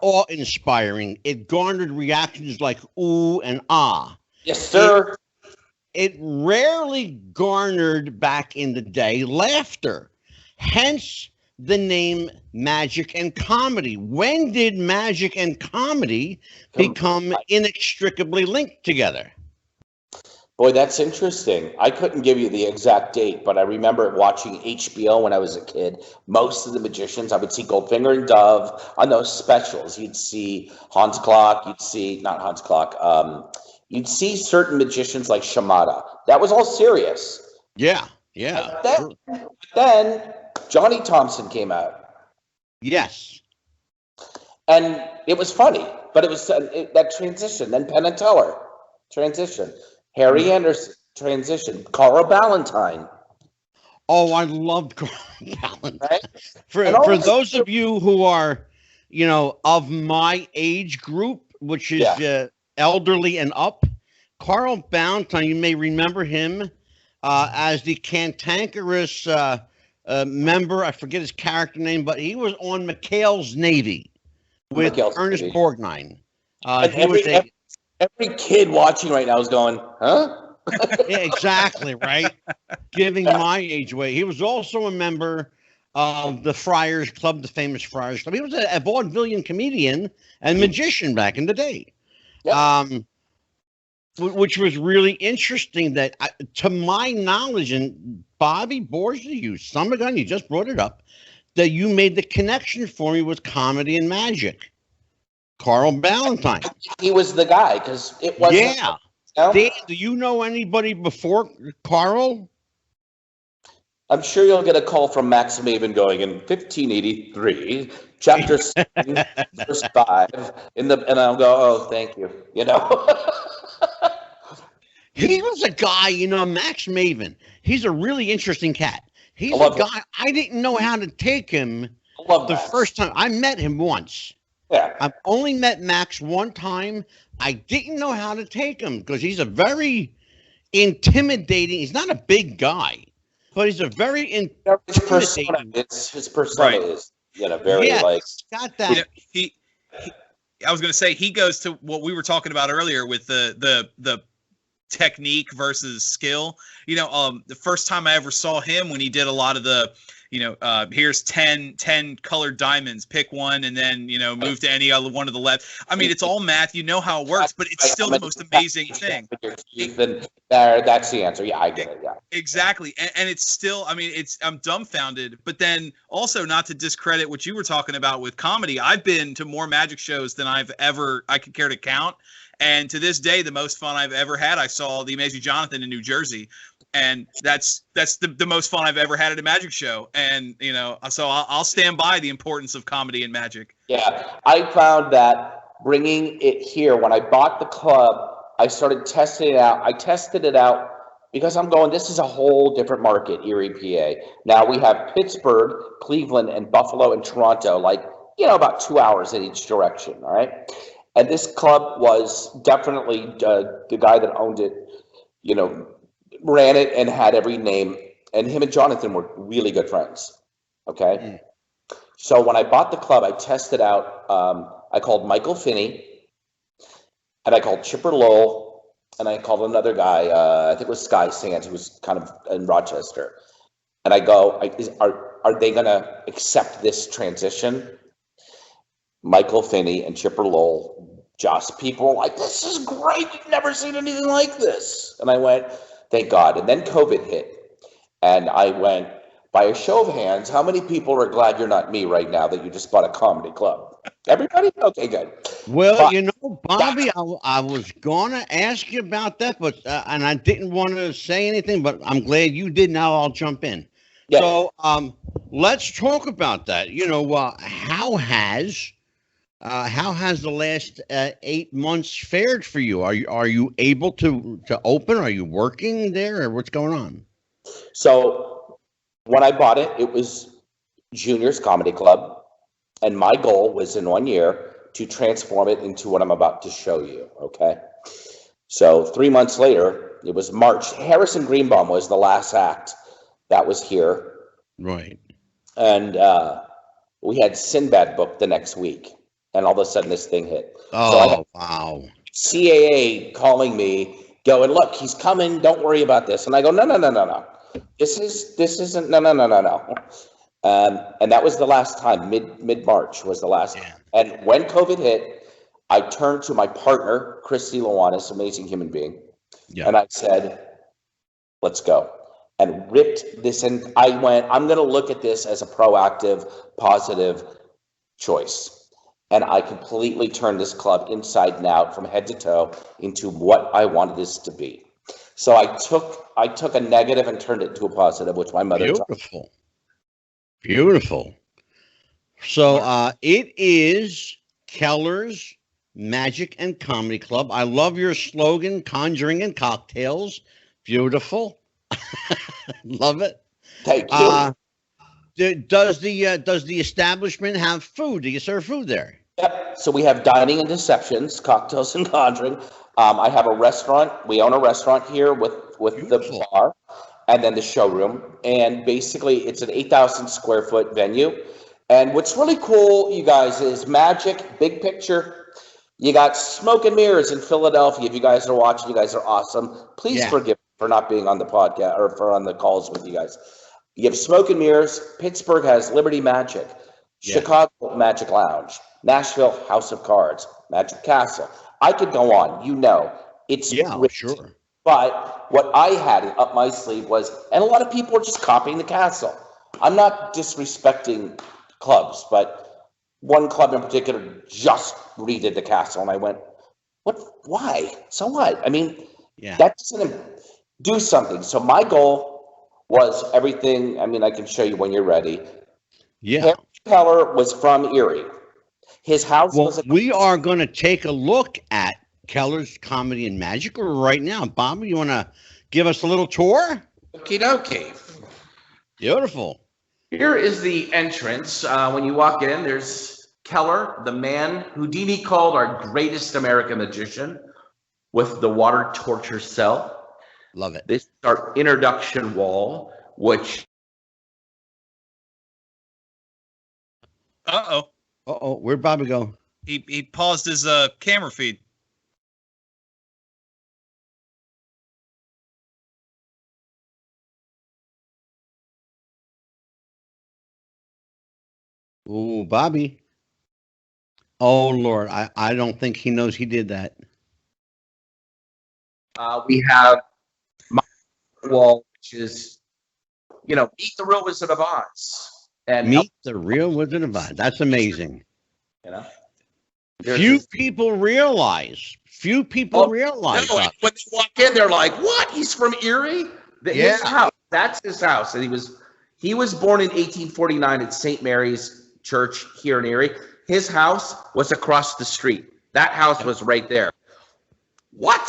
awe-inspiring. It garnered reactions like ooh and ah. Yes, sir. It rarely garnered, back in the day, laughter. Hence the name Magic and Comedy. When did magic and comedy become inextricably linked together? Boy, that's interesting. I couldn't give you the exact date, but I remember watching HBO when I was a kid. Most of the magicians, I would see Goldfinger and Dove on those specials. You'd see Hans Klock, you'd see certain magicians like Shimada. That was all serious. Yeah. Then Johnny Thompson came out. Yes. And it was funny, but it was that transition. Then Penn and Teller, transition. Harry Anderson, transition. Carl Valentine. Oh, I loved Carl Valentine. Right? For those of you who are, you know, of my age group, which is elderly and up, Carl Valentine, you may remember him as the cantankerous member. I forget his character name, but he was on McHale's Navy with Ernest Borgnine. Every kid watching right now is going, huh? Yeah, exactly, right? Giving my age away. He was also a member of the Friars Club, the famous Friars Club. He was a vaudevillian comedian and magician back in the day. Yep. Which was really interesting that, to my knowledge, and Bobby Borgia, you son of a gun, you just brought it up, that you made the connection for me with comedy and magic. Carl Valentine. He was the guy, because it wasn't. Yeah. Dan, do you know anybody before Carl? I'm sure you'll get a call from Max Maven going in 1583, chapter 7, verse 5, and I'll go, oh, thank you. You know? He was a guy, you know, Max Maven. He's a really interesting cat. He's a guy, I didn't know how to take him the first time. I met him once. Yeah. I've only met Max one time. I didn't know how to take him because he's a very intimidating. He's not a big guy, but he's a very intimidating. His persona is, you know, very got that. You know, I was going to say he goes to what we were talking about earlier with the technique versus skill. You know, the first time I ever saw him when he did a lot of the, you know, here's 10 colored diamonds, pick one, and then, you know, move to any other one to the left. I mean, it's all math. You know how it works, but it's still the most amazing thing. That's the answer. Yeah, I get it. Yeah, exactly. And it's still, I mean, I'm dumbfounded. But then also, not to discredit what you were talking about with comedy, I've been to more magic shows than I could care to count. And to this day, the most fun I've ever had, I saw The Amazing Jonathan in New Jersey. And that's the most fun I've ever had at a magic show. And, you know, so I'll stand by the importance of comedy and magic. Yeah, I found that bringing it here, when I bought the club, I started testing it out. I tested it out because I'm going, this is a whole different market, Erie, PA. Now we have Pittsburgh, Cleveland, and Buffalo and Toronto, like, you know, about 2 hours in each direction, all right? And this club was definitely the guy that owned it, you know, ran it and had every name. And him and Jonathan were really good friends, okay? So when I bought the club, I tested out, I called Michael Finney, and I called Chipper Lowell, and I called another guy, I think it was Sky Sands, who was kind of in Rochester. And I go, are they going to accept this transition? Michael Finney and Chipper Lowell, just people were like, this is great. We've never seen anything like this. And I went, thank God. And then COVID hit. And I went, by a show of hands, how many people are glad you're not me right now that you just bought a comedy club? Everybody? Okay, good. Well, but, you know, Bobby, I was going to ask you about that, but and I didn't want to say anything, but I'm glad you did. Now I'll jump in. Yeah. So let's talk about that. You know, how has the last 8 months fared for you? Are you able to open? Are you working there, or what's going on? So when I bought it, it was Junior's Comedy Club. And my goal was in 1 year to transform it into what I'm about to show you, okay? So 3 months later, it was March. Harrison Greenbaum was the last act that was here. Right. And we had Sinbad booked the next week. And all of a sudden, this thing hit. Oh, wow. CAA calling me, going, look, he's coming. Don't worry about this. And I go, no. This isn't, no. And that was the last time, mid-March was the last. Yeah. And when COVID hit, I turned to my partner, Christy Lowanis, amazing human being. Yeah. And I said, let's go. And ripped this in. I went, I'm going to look at this as a proactive, positive choice. And I completely turned this club inside and out from head to toe into what I wanted this to be. So I took a negative and turned it into a positive, which my mother taught. Beautiful. So it is Keller's Magic and Comedy Club. I love your slogan, conjuring and cocktails. Beautiful. Love it. Thank you. Does the establishment have food? Do you serve food there? Yep. So we have dining and deceptions, cocktails and conjuring. I have a restaurant. We own a restaurant here with the bar. And then the showroom, and basically it's an 8,000 square foot venue. And what's really cool, you guys, is magic, big picture. You got Smoke and Mirrors in Philadelphia. If you guys are watching, you guys are awesome. Please forgive me for not being on the podcast or for on the calls with you guys. You have Smoke and Mirrors. Pittsburgh has Liberty Magic. Chicago Magic Lounge. Nashville House of Cards. Magic Castle. I could go on. You know, it's sure. But what I had up my sleeve was, and a lot of people are just copying the castle. I'm not disrespecting clubs, but one club in particular just redid the castle. And I went, what? Why? So what? I mean, that doesn't do something. So my goal was everything. I mean, I can show you when you're ready. Yeah. Henry Keller was from Erie. His house was. We are going to take a look at Keller's Comedy and Magic right now. Bobby, you want to give us a little tour? Okie dokie. Beautiful. Here is the entrance. When you walk in, there's Keller, the man Houdini called our greatest American magician, with the water torture cell. Love it. This is our introduction wall, which... Uh-oh. Where'd Bobby go? He paused his camera feed. Ooh, Bobby. Oh, Lord. I don't think he knows he did that. We have my wall, which is, Meet the Real Wizard of Oz. And Meet the Real Wizard of Oz. That's amazing. You know? Few people realize Few people realize that. When they walk in, they're like, "What? He's from Erie?" His house. That's his house, and he was born in 1849 at St. Mary's Church here in Erie. His house was across the street. That house was right there. What?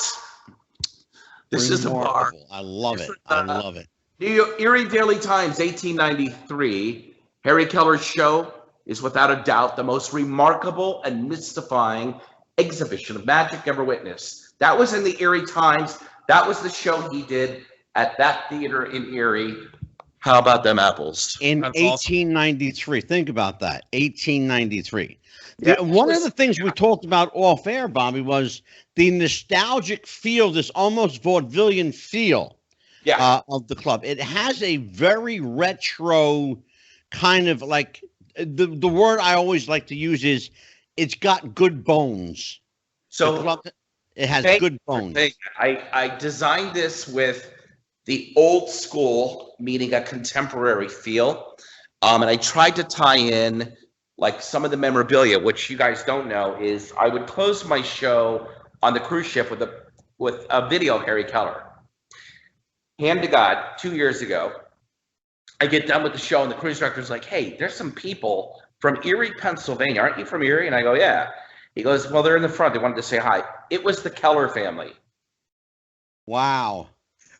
This is a bar. I love it. I love it. New York, Erie Daily Times, 1893. Harry Keller's show is without a doubt the most remarkable and mystifying exhibition of magic ever witnessed. That was in the Erie Times. That was the show he did at that theater in Erie. How about them apples? In 1893. Awesome. Think about that. 1893. One of the things we talked about off air, Bobby, was the nostalgic feel, this almost vaudevillian feel of the club. It has a very retro kind of like, the word I always like to use is it's got good bones. So it has good bones. I designed this with the old school, meaning a contemporary feel. And I tried to tie in like some of the memorabilia, which you guys don't know, is I would close my show on the cruise ship with a video of Harry Keller. Hand to God, 2 years ago, I get done with the show and the cruise director's like, "Hey, there's some people from Erie, Pennsylvania. Aren't you from Erie?" And I go, "Yeah." He goes, "Well, they're in the front. They wanted to say hi." It was the Keller family. Wow.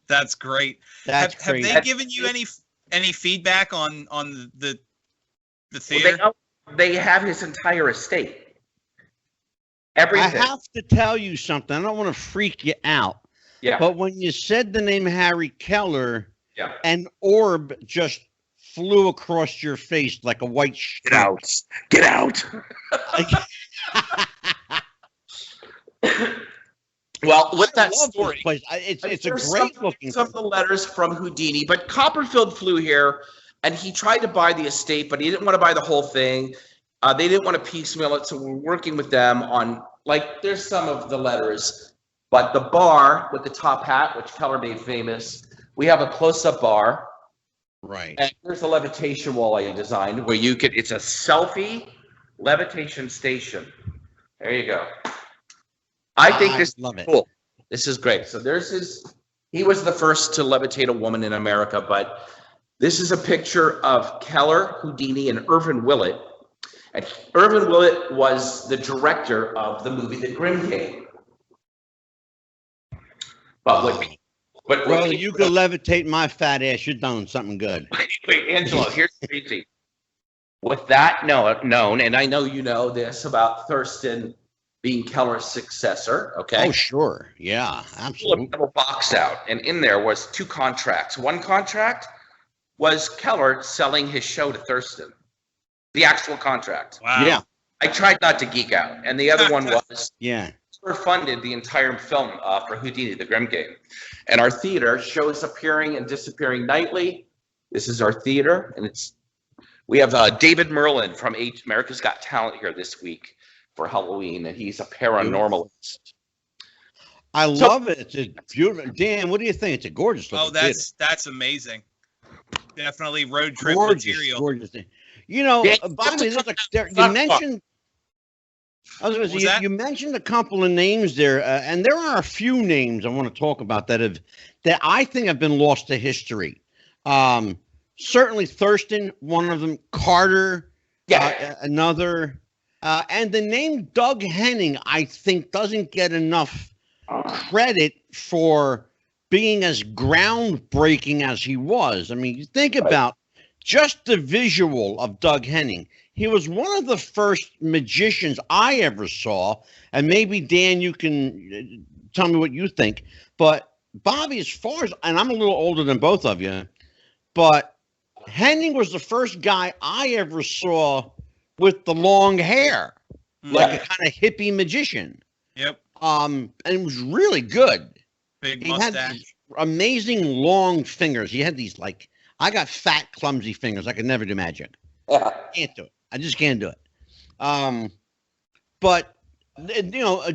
That's great. Have they given you any feedback on the theater? Well, they have his entire estate. Everything. I have to tell you something. I don't want to freak you out. Yeah. But when you said the name Harry Keller, an orb just flew across your face like a white streak. Get out. Well, with that story, it's a great looking. Some of the letters from Houdini, but Copperfield flew here, and he tried to buy the estate, but he didn't want to buy the whole thing. They didn't want to piecemeal it, so we're working with them on there's some of the letters, but the bar with the top hat, which Keller made famous, we have a close-up bar, right? And there's a levitation wall I designed where it's a selfie levitation station. There you go. I think this is cool. This is great. So he was the first to levitate a woman in America, but this is a picture of Keller, Houdini, and Irvin Willett. And Irvin Willett was the director of the movie The Grimm Game. But you could levitate my fat ass. You're doing something good. Wait, Angelo, here's crazy. With that known, and I know you know this about Thurston being Keller's successor, okay? Oh, sure. Yeah, absolutely. Pull a box out, and in there was 2 contracts. One contract was Keller selling his show to Thurston. The actual contract. Wow. Yeah. I tried not to geek out. And the other one was funded the entire film for Houdini, The Grimm Game. And our theater shows appearing and disappearing nightly. This is our theater, and we have David Merlin from America's Got Talent here this week for Halloween, and he's a paranormalist. I love it. It's beautiful. Dan, what do you think? It's a gorgeous looking that's amazing. Definitely road trip material. Gorgeous thing. You know, Bobby, you mentioned. I was going to say you mentioned a couple of names there, and there are a few names I want to talk about that I think have been lost to history. Certainly Thurston, one of them. Carter, another. And the name Doug Henning, I think, doesn't get enough credit for being as groundbreaking as he was. I mean, you think about just the visual of Doug Henning. He was one of the first magicians I ever saw. And maybe, Dan, you can tell me what you think. But, Bobby, as far as, and I'm a little older than both of you, but Henning was the first guy I ever saw with the long hair, like a kind of hippie magician. Yep. And it was really good. Big mustache. Had these amazing long fingers. He had these I got fat, clumsy fingers. I could never do magic. Yeah. Can't do it. I just can't do it. But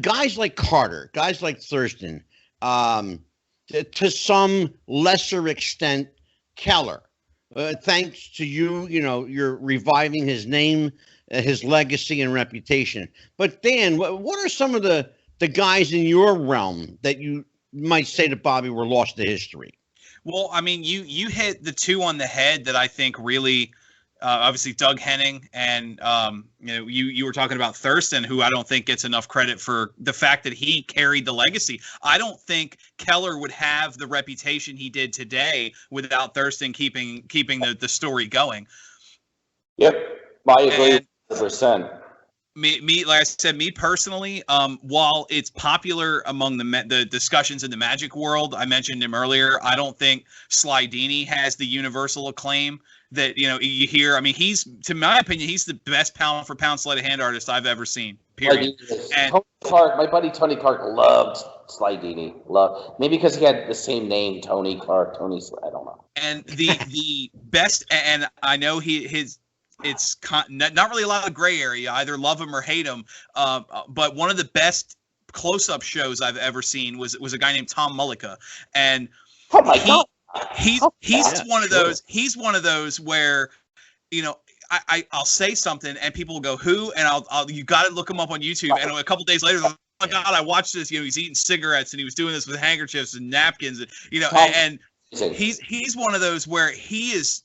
guys like Carter, guys like Thurston, to some lesser extent, Keller. Thanks to you, you're reviving his name, his legacy and reputation. But Dan, what are some of the the guys in your realm that you might say to Bobby were lost to history? Well, I mean, you hit the two on the head that I think really, obviously Doug Henning, and you were talking about Thurston, who I don't think gets enough credit for the fact that he carried the legacy. I don't think Keller would have the reputation he did today without Thurston keeping the story going. Yep, I agree 100%. Me, like I said, me personally, while it's popular among the discussions in the Magic world, I mentioned him earlier. I don't think Sly Dini has the universal acclaim that you hear. I mean, to my opinion, he's the best pound for pound sleight of hand artist I've ever seen. Period. And Tony Clark, my buddy Tony Clark loved Sly Dini. Maybe because he had the same name, Tony Clark. I don't know. And the best, and I know it's not really a lot of gray area. Either love him or hate him. But one of the best close-up shows I've ever seen was a guy named Tom Mullica, and oh my God. He's one of those. He's one of those where, I'll say something and people will go, who? And you got to look him up on YouTube. And a couple days later, oh my God, I watched this. He's eating cigarettes and he was doing this with handkerchiefs and napkins. And, and he's one of those where he is.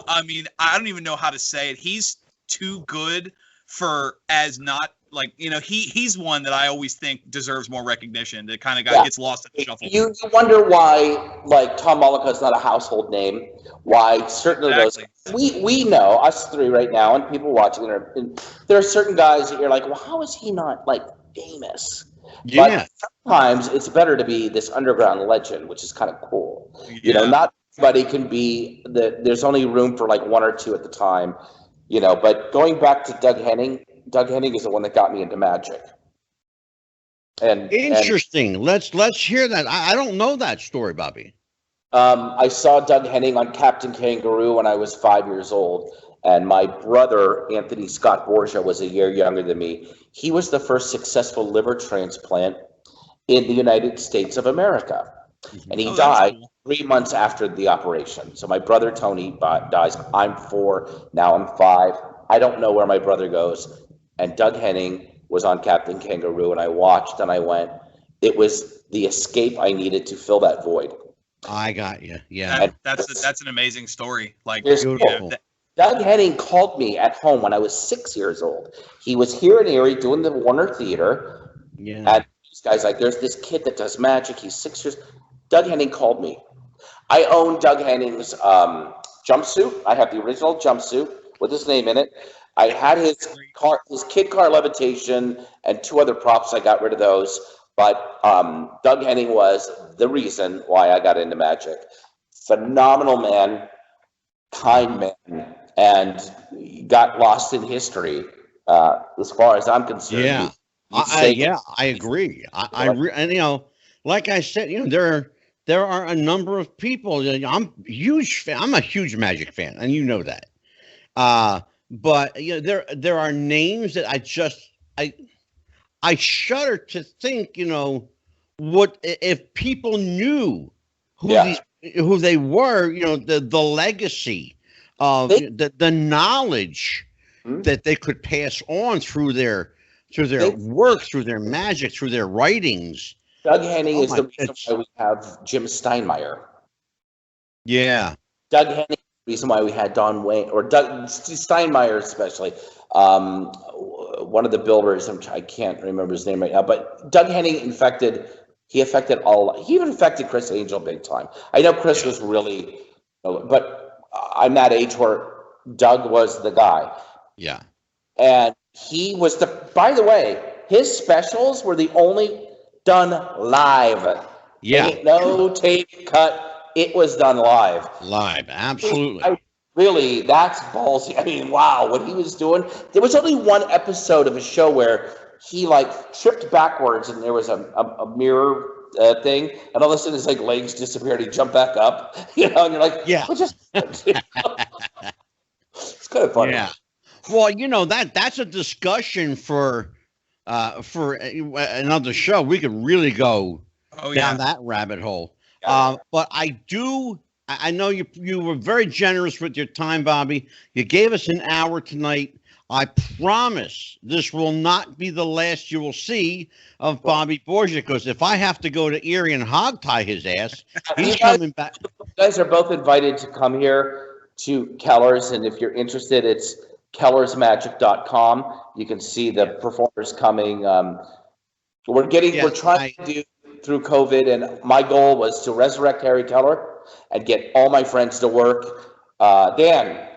I mean, I don't even know how to say it. He's too good for as not. Like, he's one that I always think deserves more recognition. The kind of guy gets lost in the shuffle. You wonder why, like, Tom Mullica is not a household name. Why certain of those we know, us three right now, and people watching, there are certain guys that you're like, well, how is he not, like, famous? Yeah. But sometimes it's better to be this underground legend, which is kind of cool. Yeah. Not everybody can be there's only room for like one or two at the time. But going back to Doug Henning is the one that got me into Magic. And interesting. Let's hear that. I don't know that story, Bobby. I saw Doug Henning on Captain Kangaroo when I was 5 years old, and my brother Anthony Scott Borgia was a year younger than me. He was the first successful liver transplant in the United States of America, and he died 3 months after the operation. So my brother Tony dies. I'm 4 now. I'm 5. I don't know where my brother goes. And Doug Henning was on Captain Kangaroo, and I watched and I went, it was the escape I needed to fill that void. I got you. Yeah. That's an amazing story. Like, Doug Henning called me at home when I was 6 years old. He was here in Erie doing the Warner Theater. Yeah. And these guys, like, there's this kid that does magic. He's 6 years. Doug Henning called me. I own Doug Henning's jumpsuit. I have the original jumpsuit with his name in it. I had his kid car levitation and 2 other props. I got rid of those. But Doug Henning was the reason why I got into Magic. Phenomenal man, kind man, and got lost in history as far as I'm concerned. Yeah, I agree. And like I said, there are a number of people. I'm a huge Magic fan, and you know that. But there are names that I shudder to think, what if people knew who they were, the legacy of the knowledge that they could pass on through their work, through their magic, through their writings. Doug Henning is the reason why we have Jim Steinmeier. Yeah. Doug Henning is the reason why we had Don Wayne, or Doug Steinmeier especially. One of the builders, I can't remember his name right now, but Doug Henning he affected all. He even affected Chris Angel big time. I know Chris was really, but I'm that age where Doug was the guy. Yeah. And he was by the way, his specials were the only done live. Yeah. No tape cut. It was done live. Live, absolutely. Really, that's ballsy. I mean, wow, what he was doing. There was only one episode of a show where he tripped backwards and there was a mirror thing, and all of a sudden his legs disappeared. He jumped back up, and you're like, yeah, it's kind of funny. Yeah. Well, that's a discussion for another show. We could really go down that rabbit hole. But I know you were very generous with your time, Bobby. You gave us an hour tonight. I promise this will not be the last you will see of Bobby Borgia, because if I have to go to Erie and hog-tie his ass, he's coming back. You guys are both invited to come here to Keller's, and if you're interested, it's kellersmagic.com. You can see the performers coming. We're trying to do through COVID, and my goal was to resurrect Harry Keller and get all my friends to work. Dan,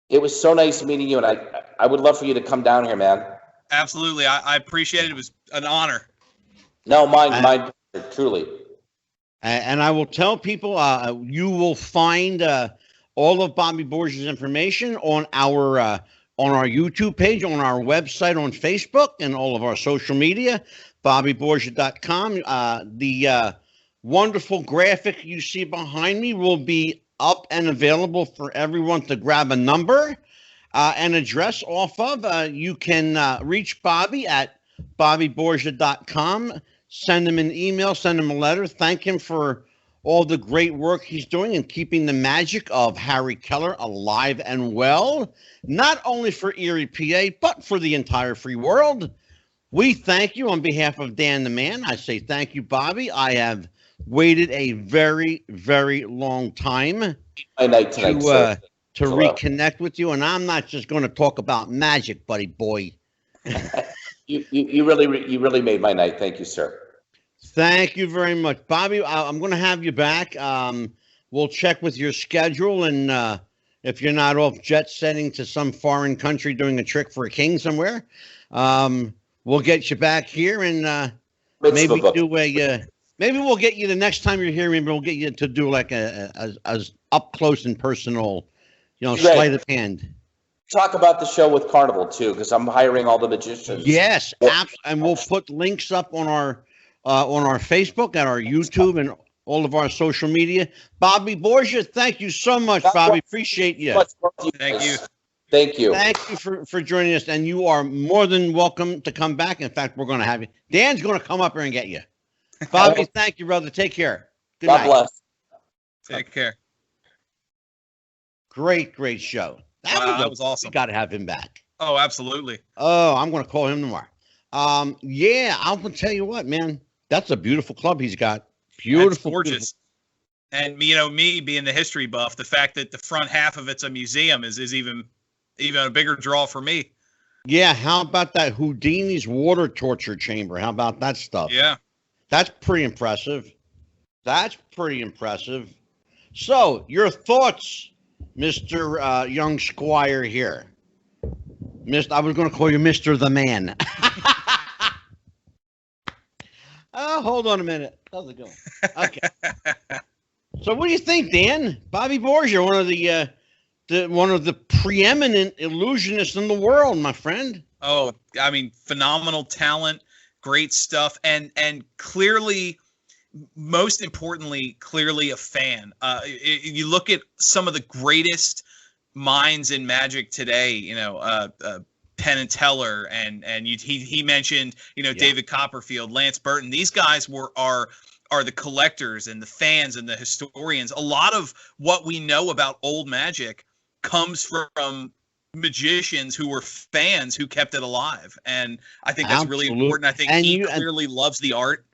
it was so nice meeting you, and I would love for you to come down here, man. Absolutely. I appreciate it. It was an honor. No, mine, truly. And I will tell people, you will find all of Bobby Borgia's information on our YouTube page, on our website, on Facebook, and all of our social media, bobbyborgia.com. The wonderful graphic you see behind me will be up and available for everyone to grab a number and address off of. You can reach Bobby at bobbyborgia.com. Send him an email, send him a letter, thank him for all the great work he's doing in keeping the magic of Harry Keller alive and well, not only for Erie, PA, but for the entire free world. We thank you on behalf of Dan the Man. I say thank you, Bobby. I have waited a very, very long time to reconnect with you, and I'm not just going to talk about magic, buddy boy. You really made my night. Thank you, sir. Thank you very much, Bobby. I'm going to have you back. We'll check with your schedule, and if you're not off jet setting to some foreign country doing a trick for a king somewhere, we'll get you back here, and maybe we'll get you the next time you're here. Maybe we'll get you to do like as up close and personal, sleight of hand. Talk about the show with Carnival too, because I'm hiring all the magicians. Yes, and we'll put links up on our Facebook, and our YouTube, and all of our social media. Bobby Borgia, thank you so much, Bobby. Appreciate you. Thank you. Thank you. Thank you for joining us, and you are more than welcome to come back. In fact, we're going to have you. Dan's going to come up here and get you. Bobby, thank you, brother. Take care. Good night. God bless. Take care. Great show. That was awesome. We got to have him back. Oh, absolutely. Oh, I'm going to call him tomorrow. Yeah, I'm going to tell you what, man. That's a beautiful club he's got. Beautiful. That's gorgeous. Beautiful. And, me being the history buff, the fact that the front half of it's a museum is even a bigger draw for me. Yeah, how about that Houdini's water torture chamber? How about that stuff? Yeah. That's pretty impressive. So, your thoughts, Mr. Young Squire here. I was going to call you Mr. the Man. Oh, hold on a minute. How's it going? Okay. So, what do you think, Dan? Bobby Borgia, one of the preeminent illusionists in the world, my friend. Oh, I mean, phenomenal talent, great stuff, and clearly, most importantly, clearly a fan. You look at some of the greatest minds in magic today. Penn and Teller, and he mentioned David Copperfield, Lance Burton. These guys are the collectors and the fans and the historians. A lot of what we know about old magic comes from magicians who were fans who kept it alive, and I think that's really important. I think he clearly loves the art.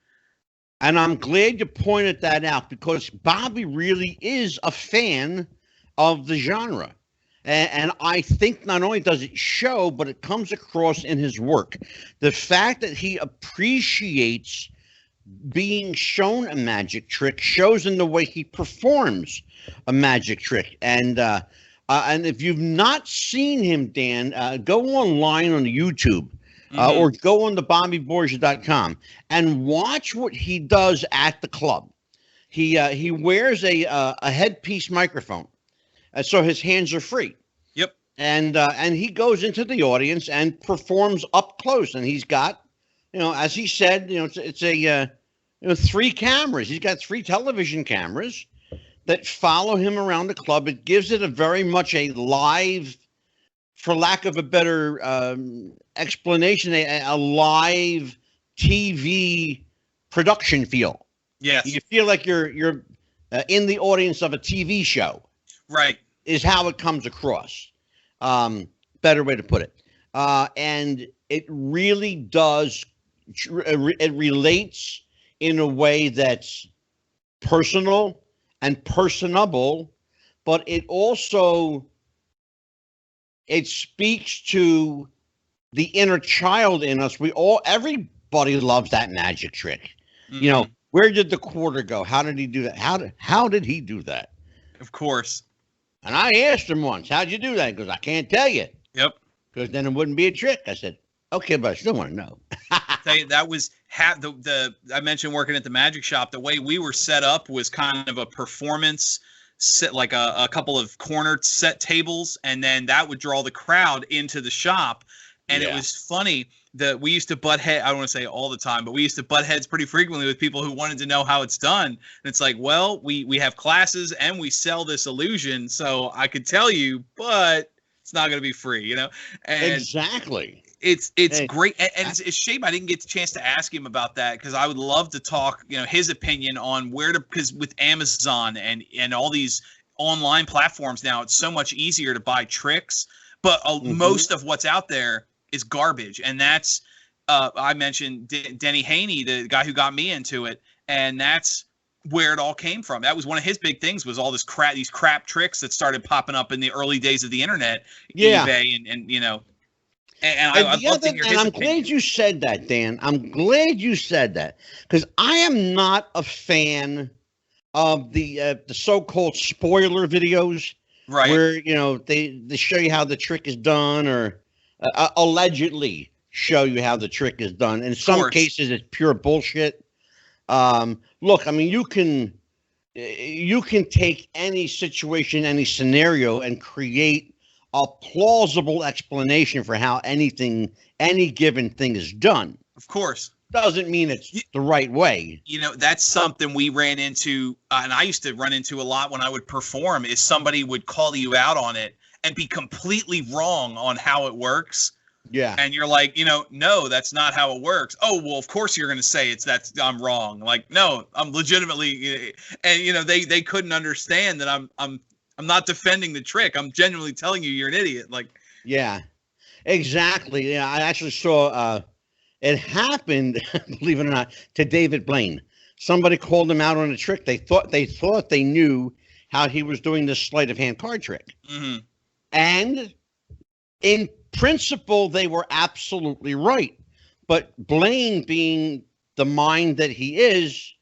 And I'm glad you pointed that out, because Bobby really is a fan of the genre. And I think not only does it show, but it comes across in his work. The fact that he appreciates being shown a magic trick shows in the way he performs a magic trick. And if you've not seen him, Dan, go online on YouTube. Or go on to bobbyborgia.com and watch what he does at the club. He wears a headpiece microphone, so his hands are free. Yep. And he goes into the audience and performs up close. And he's got, as he said, it's 3 cameras. He's got 3 television cameras that follow him around the club. It gives it very much a live, for lack of a better explanation, a live TV production feel. Yes. You feel like you're in the audience of a TV show. Right. Is how it comes across. better way to put it. And it really does. It relates in a way that's personal and personable, but it speaks to the inner child in us. Everybody loves that magic trick. Mm-hmm. You know, where did the quarter go? How did he do that? How did he do that? Of course. And I asked him once, how'd you do that? He goes, I can't tell you. Yep. Because then it wouldn't be a trick. I said, okay, but I still want to know. That was I mentioned working at the magic shop. The way we were set up was kind of a performance set, like a couple of cornered set tables, and then that would draw the crowd into the shop. And It was funny that we used to butt head. I don't want to say all the time, but we used to butt heads pretty frequently with people who wanted to know how it's done. And it's like, well, we have classes and we sell this illusion, so I could tell you, but it's not going to be free, you know? And exactly. It's great. And it's a shame I didn't get the chance to ask him about that, because I would love to talk, you know, his opinion on because with Amazon and all these online platforms now, it's so much easier to buy tricks, but most of what's out there is garbage. And that's, I mentioned Denny Haney, the guy who got me into it, and that's where it all came from. That was one of his big things, was all these crap tricks that started popping up in the early days of the internet, eBay, and you know. And I'd love to hear his I'm opinion. glad you said that, Dan. I'm glad you said that, because I am not a fan of the so-called spoiler videos, right? Where, you know, they show you how the trick is done, or allegedly show you how the trick is done. In some cases, it's pure bullshit. Look, I mean, you can take any situation, any scenario, and create a plausible explanation for how any given thing is done. Of course. Doesn't mean it's the right way. You know, that's something we ran into, and I used to run into a lot when I would perform, is somebody would call you out on it and be completely wrong on how it works. Yeah. And you're like, you know, no, that's not how it works. Oh, well, of course you're going to say I'm wrong. Like, no, I'm legitimately, and you know, they couldn't understand that I'm not defending the trick. I'm genuinely telling you you're an idiot. Like, yeah, exactly. Yeah, I actually saw it happened, believe it or not, to David Blaine. Somebody called him out on a trick. They thought they knew how he was doing this sleight of hand card trick. Mm-hmm. And in principle, they were absolutely right. But Blaine, being the mind that he is,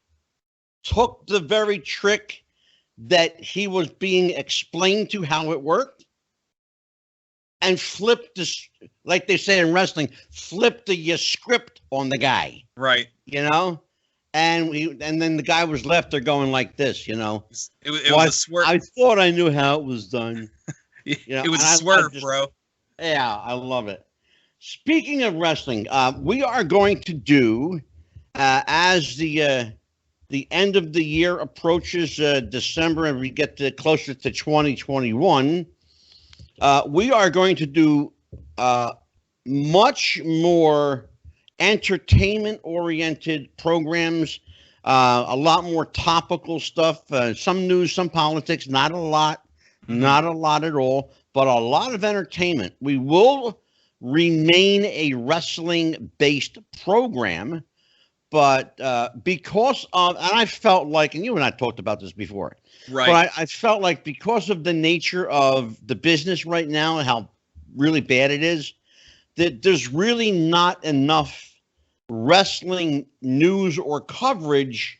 took the very trick that he was being explained to how it worked and flipped this, like they say in wrestling, flipped the script on the guy. Right. You know? And then the guy was left there going like this, you know? It was a swerve. I thought I knew how it was done. You know, it was a swerve, bro. Yeah, I love it. Speaking of wrestling, we are going to do, as the end of the year approaches, December, and we get closer to 2021, we are going to do much more entertainment-oriented programs, a lot more topical stuff, some news, some politics, not a lot at all, but a lot of entertainment. We will remain a wrestling-based program, but because of, and I felt like, and you and I talked about this before, right? But I felt like because of the nature of the business right now and how really bad it is, that there's really not enough wrestling news or coverage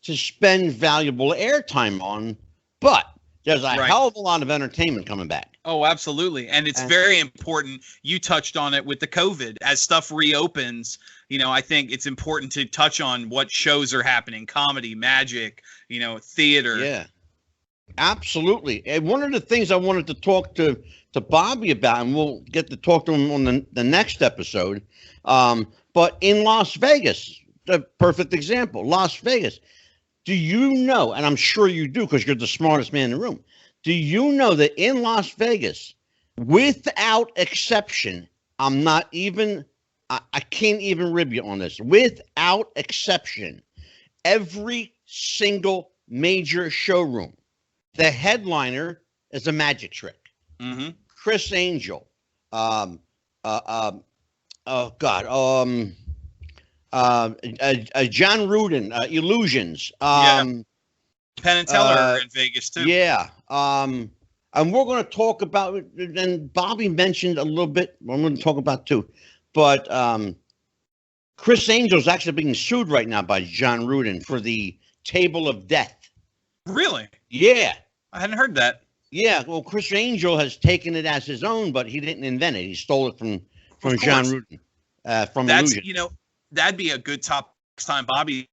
to spend valuable airtime on, but there's a hell of a lot of entertainment coming back. Oh, absolutely. And it's very important. You touched on it with the COVID. As stuff reopens, you know, I think it's important to touch on what shows are happening, comedy, magic, you know, theater. Yeah, absolutely. And one of the things I wanted to talk to Bobby about, and we'll get to talk to him on the next episode, but in Las Vegas, the perfect example, Las Vegas. Do you know, and I'm sure you do because you're the smartest man in the room, do you know that in Las Vegas, without exception, I can't even rib you on this, without exception, every single major showroom, the headliner is a magic trick. Mm-hmm. Chris Angel, oh God, John Rudin, Illusions. Penn and Teller are in Vegas too. Yeah. And we're going to talk about, and Bobby mentioned a little bit, I'm going to talk about too, but Chris Angel's actually being sued right now by John Rudin for the Table of Death. Really? Yeah. I hadn't heard that. Yeah. Well, Chris Angel has taken it as his own, but he didn't invent it. He stole it from John Rudin. From That's, Illusion. that'd be a good topic next time, Bobby.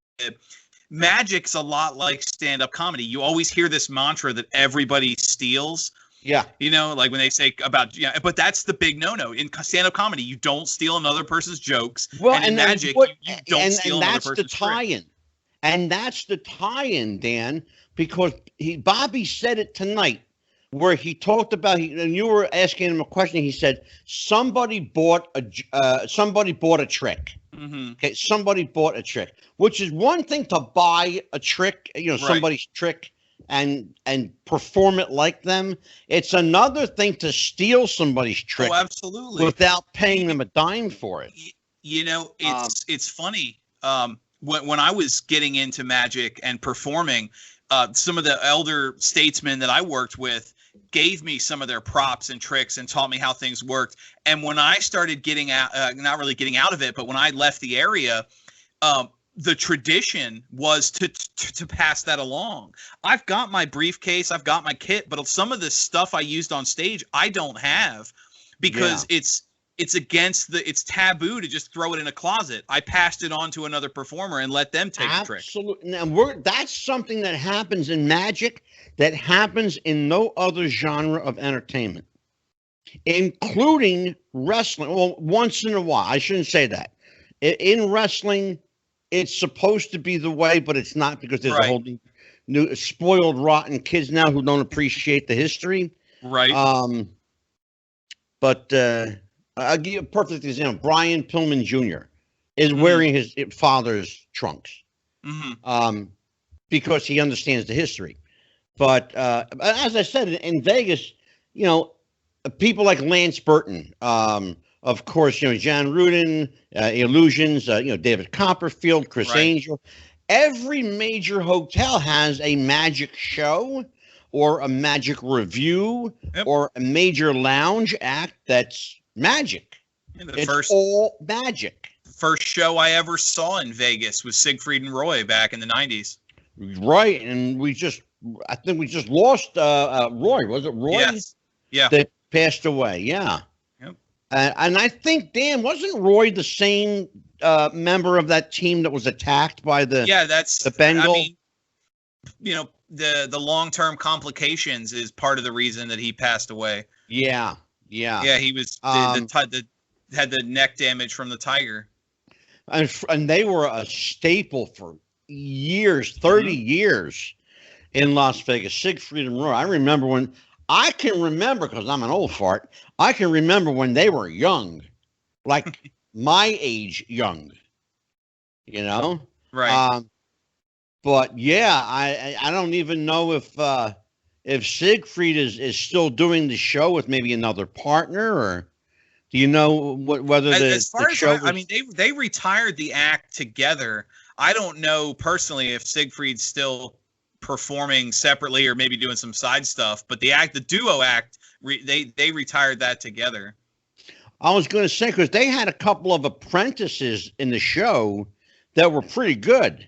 Magic's a lot like stand-up comedy. You always hear this mantra that everybody steals. Yeah. Like when they say about, but that's the big no-no. In stand-up comedy, you don't steal another person's jokes. Well, and in Magic, you don't steal another person's tie-in. And that's the tie-in, Dan, because Bobby said it tonight where he talked about, and you were asking him a question. He said, somebody bought a trick. Mm-hmm. Okay, somebody bought a trick, which is one thing to buy a trick, somebody's trick and perform it like them. It's another thing to steal somebody's trick. Oh, absolutely. Without paying them a dime for it. It's funny. When I was getting into magic and performing, some of the elder statesmen that I worked with gave me some of their props and tricks and taught me how things worked. And when I started getting out, not really getting out of it, but when I left the area, the tradition was to pass that along. I've got my briefcase, I've got my kit, but some of the stuff I used on stage, I don't have because it's it's taboo to just throw it in a closet. I passed it on to another performer and let them take the trick. Absolutely. And that's something that happens in magic that happens in no other genre of entertainment, including wrestling. Well, once in a while. I shouldn't say that. In wrestling, it's supposed to be the way, but it's not, because there's a whole new spoiled, rotten kids now who don't appreciate the history. Right. But I'll give you a perfect example. Brian Pillman Jr. is wearing his father's trunks because he understands the history. But as I said, in Vegas, people like Lance Burton, of course, John Rudin, Illusions, David Copperfield, Chris Angel. Every major hotel has a magic show or a magic review or a major lounge act that's magic. It's all magic. First show I ever saw in Vegas was Siegfried and Roy back in the 90s. Right, and I think we just lost Roy. Was it Roy? Yes. Yeah. That passed away. Yeah. Yep. And I think, Dan, wasn't Roy the same member of that team that was attacked by the Bengal? I mean, the long-term complications is part of the reason that he passed away. Yeah. Yeah, he was had the neck damage from the tiger. And they were a staple for years, 30 years in Las Vegas. Siegfried and Roy. I can remember, because I'm an old fart, I can remember when they were young, like my age young, Right. But yeah, I don't even know if Siegfried is still doing the show with maybe another partner, or do you know whether the show? I mean, they retired the act together. I don't know personally if Siegfried's still performing separately or maybe doing some side stuff, but the duo act, they retired that together. I was going to say, because they had a couple of apprentices in the show that were pretty good,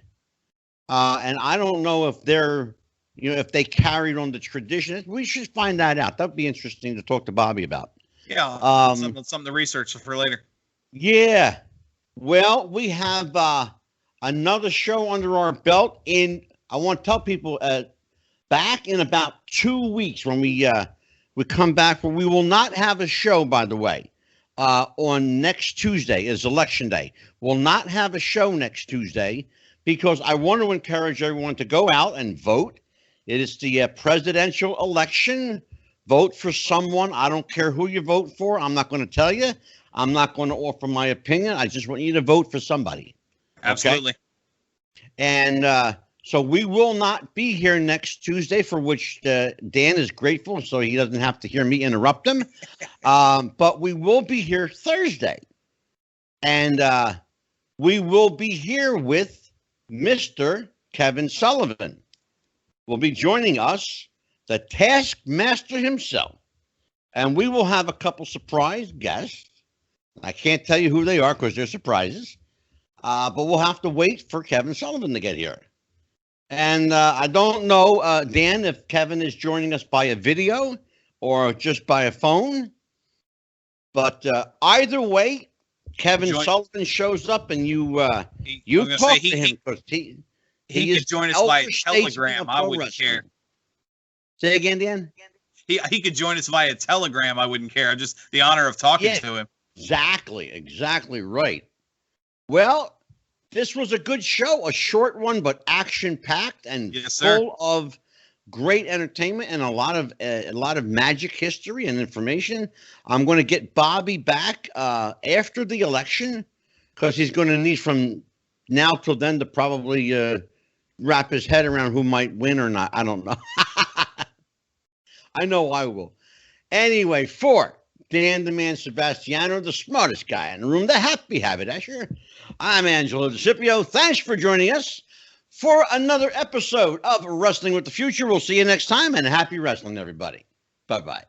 and I don't know if they're. If they carried on the tradition. We should find that out. That'd be interesting to talk to Bobby about. Yeah, something to research for later. Yeah. Well, we have another show under our belt. I want to tell people back in about 2 weeks when we come back, where we will not have a show, by the way. On next Tuesday is Election Day. We'll not have a show next Tuesday because I want to encourage everyone to go out and vote. It is the presidential election. Vote for someone. I don't care who you vote for. I'm not going to tell you. I'm not going to offer my opinion. I just want you to vote for somebody. Absolutely. Okay? And So we will not be here next Tuesday, for which Dan is grateful, so he doesn't have to hear me interrupt him. But we will be here Thursday. And we will be here with Mr. Kevin Sullivan. Will be joining us, the Taskmaster himself. And we will have a couple surprise guests. I can't tell you who they are because they're surprises. But we'll have to wait for Kevin Sullivan to get here. And I don't know, Dan, if Kevin is joining us by a video or just by a phone. But either way, Kevin Sullivan shows up and you talk to him because he could join us via Telegram. I wouldn't care. Say again, Dan? He could join us via Telegram. I wouldn't care. Just the honor of talking to him. Exactly right. Well, this was a good show, a short one, but action-packed and full of great entertainment and a lot of magic history and information. I'm going to get Bobby back after the election because he's going to need from now till then to probably wrap his head around who might win or not. I don't know. I know I will. Anyway, for Dan the Man Sebastiano, the smartest guy in the room, the happy haberdasher, I'm Angelo DeCipio. Thanks for joining us for another episode of Wrestling with the Future. We'll see you next time, and happy wrestling, everybody. Bye-bye.